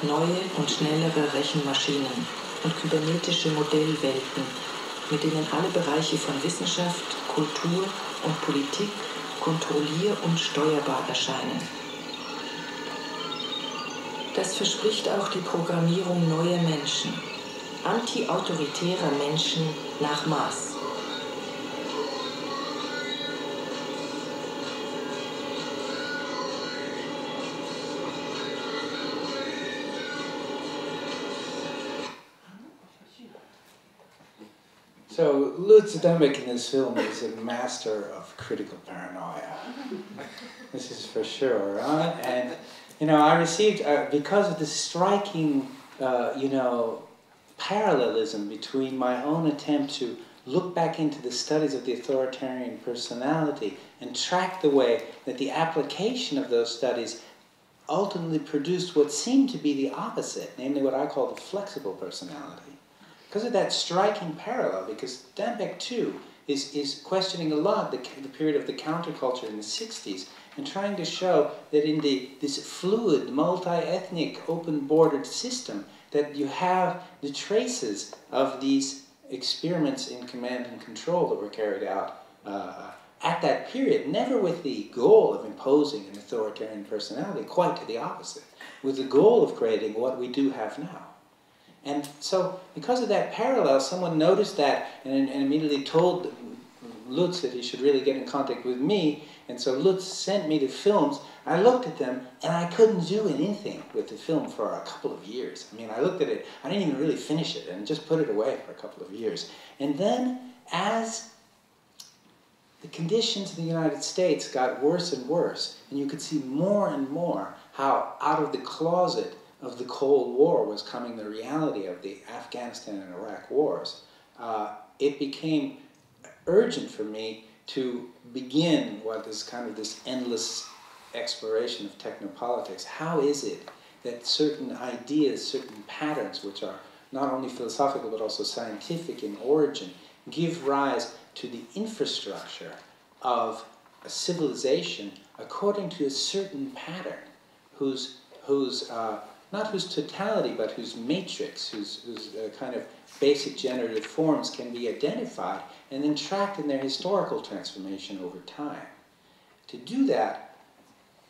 Neue und schnellere Rechenmaschinen und kybernetische Modellwelten, mit denen alle Bereiche von Wissenschaft, Kultur und Politik kontrollier- und steuerbar erscheinen. Das verspricht auch die Programmierung neuer Menschen, anti-autoritärer Menschen nach Maß. So Lutz Dembek in this film is a master of critical paranoia. This is for sure. And you know, I received because of the striking, you know, parallelism between my own attempt to look back into the studies of the authoritarian personality and track the way that the application of those studies ultimately produced what seemed to be the opposite, namely what I call the flexible personality. Because of that striking parallel, because Dembek too is questioning a lot the period of the counterculture in the 60s and trying to show that in this fluid, multi-ethnic, open-bordered system that you have the traces of these experiments in command and control that were carried out at that period, never with the goal of imposing an authoritarian personality, quite to the opposite, with the goal of creating what we do have now. And so, because of that parallel, someone noticed that and immediately told Lutz that he should really get in contact with me. And so Lutz sent me the films. I looked at them, and I couldn't do anything with the film for a couple of years. I mean, I looked at it, I didn't even really finish it, and just put it away for a couple of years. And then, as the conditions in the United States got worse and worse, and you could see more and more how out of the closet of the Cold War was coming the reality of the Afghanistan and Iraq wars, it became urgent for me to begin what is kind of this endless exploration of technopolitics. How is it that certain ideas, certain patterns, which are not only philosophical but also scientific in origin, give rise to the infrastructure of a civilization according to a certain pattern, not whose totality, but whose matrix, whose kind of basic generative forms can be identified and then tracked in their historical transformation over time. To do that,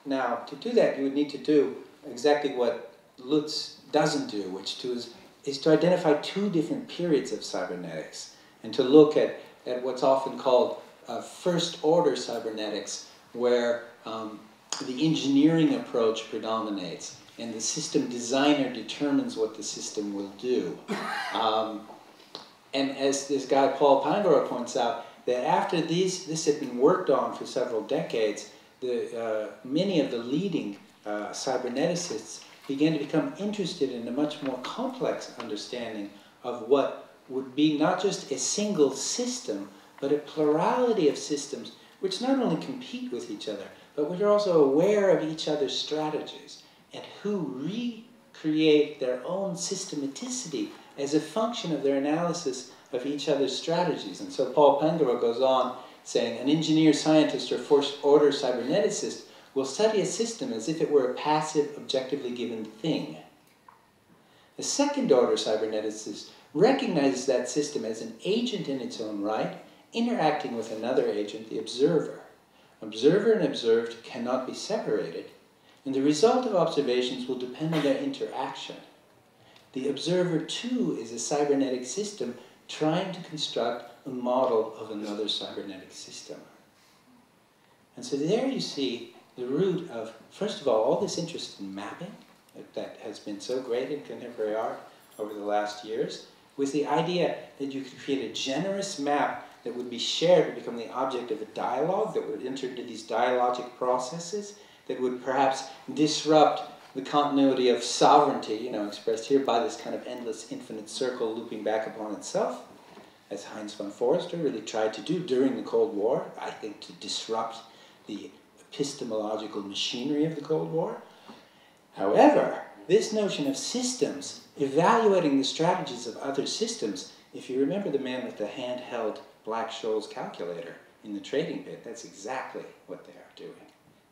you would need to do exactly what Lutz doesn't do, which is to identify two different periods of cybernetics and to look at what's often called first-order cybernetics, where the engineering approach predominates and the system designer determines what the system will do. And as this guy Paul Pangaro points out, that after this had been worked on for several decades, many of the leading cyberneticists began to become interested in a much more complex understanding of what would be not just a single system, but a plurality of systems which not only compete with each other, but which are also aware of each other's strategies, and who recreate their own systematicity as a function of their analysis of each other's strategies. And so Paul Pangaro goes on saying, an engineer, scientist, or first-order cyberneticist will study a system as if it were a passive, objectively given thing. A second-order cyberneticist recognizes that system as an agent in its own right, interacting with another agent, the observer. Observer and observed cannot be separated, and the result of observations will depend on their interaction. The observer, too, is a cybernetic system trying to construct a model of another cybernetic system. And so there you see the root of, first of all this interest in mapping that has been so great in contemporary art over the last years, with the idea that you could create a generous map that would be shared, would become the object of a dialogue, that would enter into these dialogic processes, that would perhaps disrupt the continuity of sovereignty, you know, expressed here by this kind of endless infinite circle looping back upon itself, as Heinz von Forster really tried to do during the Cold War, I think to disrupt the epistemological machinery of the Cold War. However, this notion of systems, evaluating the strategies of other systems, if you remember the man with the handheld Black-Scholes calculator in the trading pit, that's exactly what they are doing.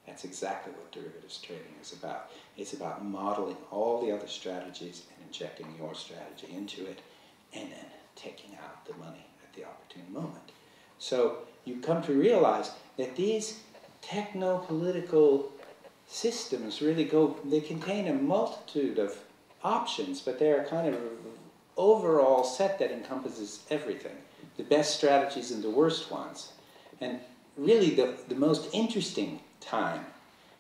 That's exactly what derivatives trading is about. It's about modeling all the other strategies and injecting your strategy into it, and then taking out the money at the opportune moment. So you come to realize that these techno-political systems really they contain a multitude of options, but they're kind of an overall set that encompasses everything, the best strategies and the worst ones. And really the most interesting time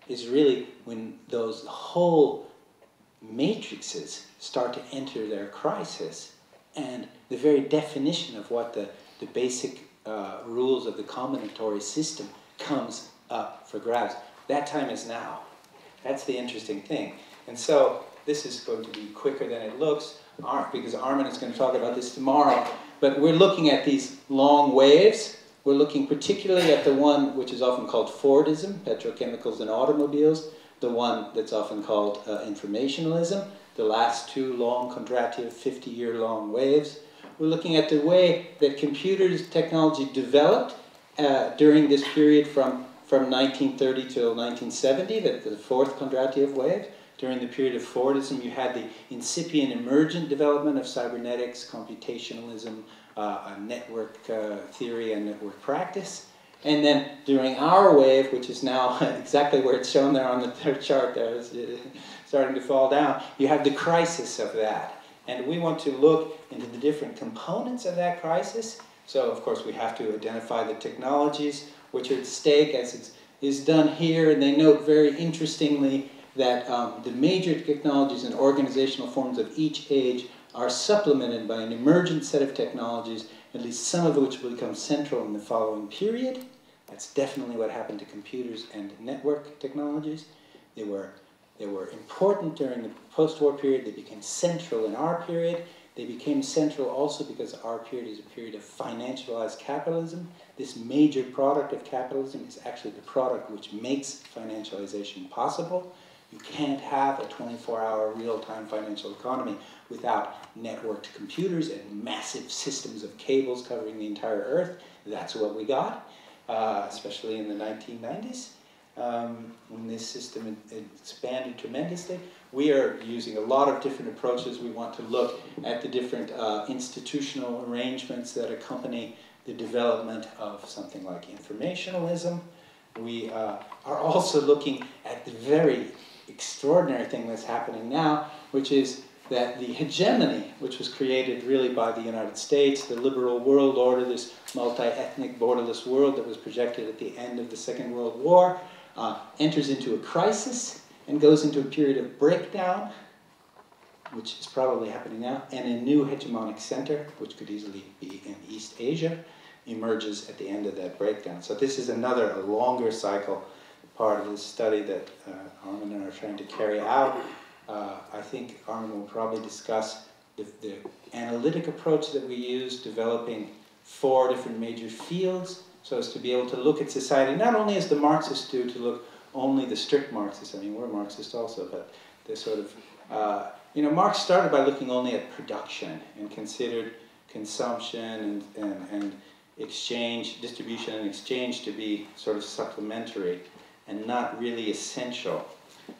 is really when those whole matrices start to enter their crisis, and the very definition of what the basic rules of the combinatory system comes up for grabs. That time is now. That's the interesting thing. And so this is going to be quicker than it looks, because Armin is going to talk about this tomorrow. But we're looking at these long waves. We're looking particularly at the one which is often called Fordism, petrochemicals and automobiles, the one that's often called informationalism, the last two long, Kondratiyev 50-year-long waves. We're looking at the way that computers technology developed during this period from 1930 till 1970, the fourth Kondratiyev wave. During the period of Fordism, you had the incipient emergent development of cybernetics, computationalism, network theory, and network practice. And then during our wave, which is now exactly where it's shown there on the third chart, there is starting to fall down, you have the crisis of that. And we want to look into the different components of that crisis. So, of course, we have to identify the technologies which are at stake, as it is done here. And they note very interestingly that the major technologies and organizational forms of each age are supplemented by an emergent set of technologies, at least some of which will become central in the following period. That's definitely what happened to computers and network technologies. They were important during the post-war period. They became central in our period. They became central also because our period is a period of financialized capitalism. This major product of capitalism is actually the product which makes financialization possible. You can't have a 24-hour real-time financial economy without networked computers and massive systems of cables covering the entire Earth. That's what we got, especially in the 1990s, when this system expanded tremendously. We are using a lot of different approaches. We want to look at the different institutional arrangements that accompany the development of something like informationalism. We are also looking at the very extraordinary thing that's happening now, which is that the hegemony, which was created really by the United States, the liberal world order, this multi-ethnic, borderless world that was projected at the end of the Second World War, enters into a crisis and goes into a period of breakdown, which is probably happening now, and a new hegemonic center, which could easily be in East Asia, emerges at the end of that breakdown. So this is another, a longer cycle part of this study that Armin and I are trying to carry out. I think Armin will probably discuss the analytic approach that we use, developing 4 different major fields, so as to be able to look at society, not only as the Marxists do, to look only the strict Marxists. I mean, we're Marxists also, but they're sort of, Marx started by looking only at production and considered consumption and exchange, distribution and exchange to be sort of supplementary and not really essential.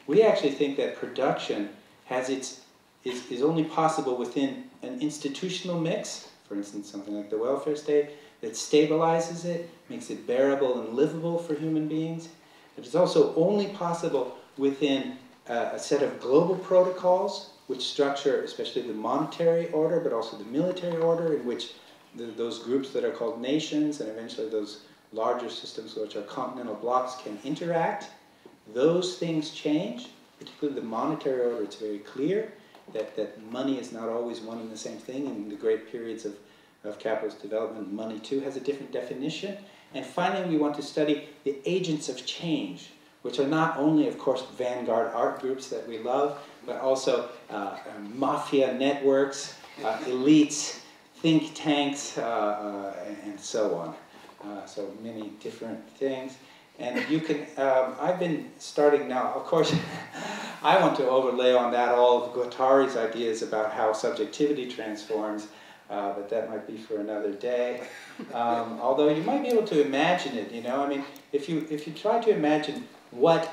We actually think that production is only possible within an institutional mix, for instance, something like the welfare state, that stabilizes it, makes it bearable and livable for human beings. It is also only possible within a set of global protocols which structure especially the monetary order, but also the military order, in which those groups that are called nations and eventually those larger systems which are continental blocks can interact. Those things change, particularly the monetary order. It's very clear that money is not always one and the same thing. In the great periods of capitalist development, money too has a different definition. And finally, we want to study the agents of change. which are not only, of course, vanguard art groups that we love, but also mafia networks, elites, think tanks, and so on. So many different things. And you can, I've been starting now, of course, I want to overlay on that all of Guattari's ideas about how subjectivity transforms, but that might be for another day. Although you might be able to imagine it, you know, I mean, if you try to imagine what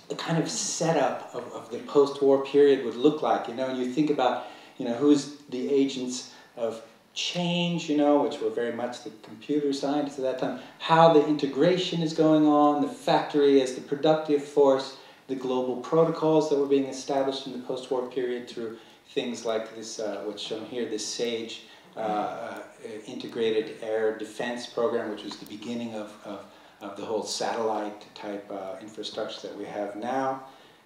the kind of setup of the post-war period would look like, you know, and you think about, you know, who's the agents of change, you know, which were very much the computer scientists at that time, how the integration is going on, the factory as the productive force, the global protocols that were being established in the post-war period through things like this, what's shown here, this SAGE integrated air defense program, which was the beginning of the whole satellite type infrastructure that we have now,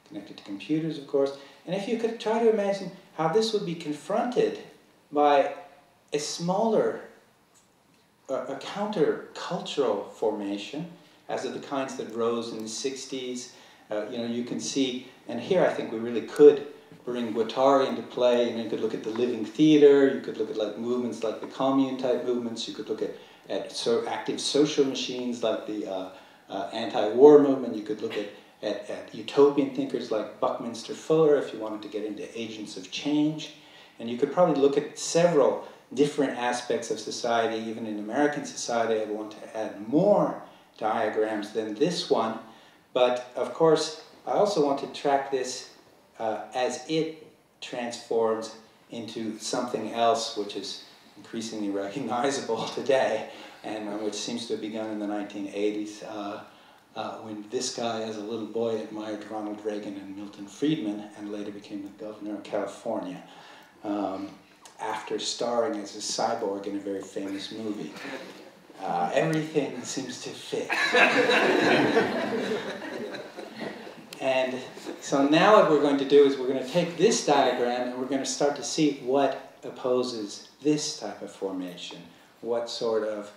connected to computers, of course. And if you could try to imagine how this would be confronted by a smaller, a counter-cultural formation, as of the kinds that rose in the 60s. You know, you can see, and here I think we really could bring Guattari into play. You know, you could look at the living theater, you could look at like movements like the commune-type movements, you could look at active social machines like the anti-war movement, you could look at utopian thinkers like Buckminster Fuller if you wanted to get into agents of change. And you could probably look at several different aspects of society, even in American society. I want to add more diagrams than this one, but of course I also want to track this as it transforms into something else which is increasingly recognizable today, and which seems to have begun in the 1980s when this guy as a little boy admired Ronald Reagan and Milton Friedman and later became the governor of California. After starring as a cyborg in a very famous movie. Everything seems to fit. And so now what we're going to do is we're going to take this diagram and we're going to start to see what opposes this type of formation, what sort of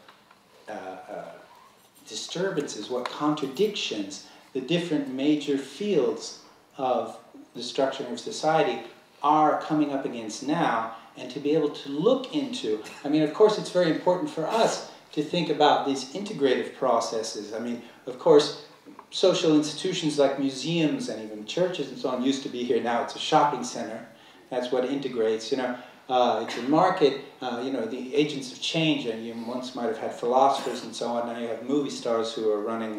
disturbances, what contradictions the different major fields of the structuring of society are coming up against now, and to be able to look into, I mean, of course, it's very important for us to think about these integrative processes. I mean, of course, social institutions like museums and even churches and so on used to be here. Now it's a shopping center. That's what integrates, you know. It's a market, you know, the agents of change, and you once might have had philosophers and so on. Now you have movie stars who are running,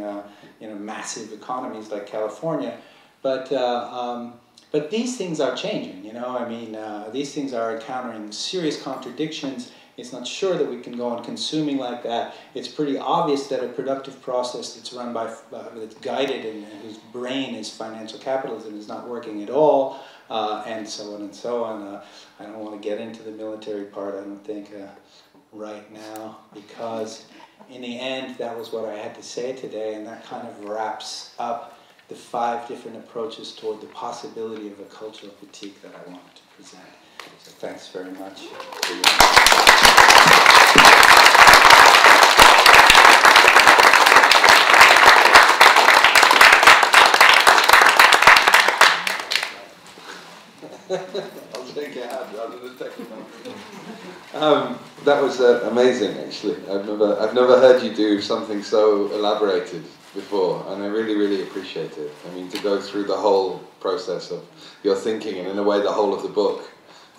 you know, massive economies like California. But these things are changing, you know, I mean, these things are encountering serious contradictions. It's not sure that we can go on consuming like that. It's pretty obvious that a productive process that's run by, that's guided and whose brain is financial capitalism is not working at all, and so on and so on. I don't want to get into the military part, I don't think, right now, because in the end, that was what I had to say today, and that kind of wraps up the 5 different approaches toward the possibility of a cultural critique that I wanted to present. So thanks very much. I'll take your hand rather than take your hand. That was amazing, actually. I've never heard you do something so elaborated before, and I really, really appreciate it. I mean, to go through the whole process of your thinking, and in a way the whole of the book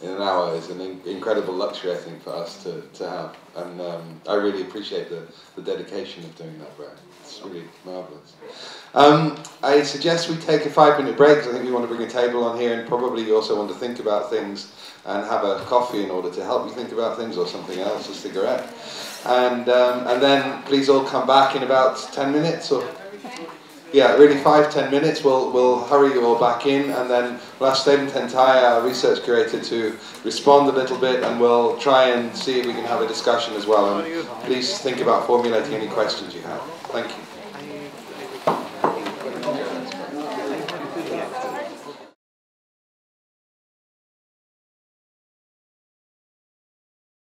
in an hour is an incredible luxury, I think, for us to have. And I really appreciate the dedication of doing that, Brian. It's really marvellous. I suggest we take a 5-minute break, because I think we want to bring a table on here, and probably you also want to think about things and have a coffee in order to help you think about things, or something else, a cigarette. And then please all come back in about 10 minutes, or yeah, really 5-10 minutes. We'll hurry you all back in, and then we'll ask Steven Tentai, our research curator, to respond a little bit, and we'll try and see if we can have a discussion as well. And please think about formulating any questions you have. Thank you.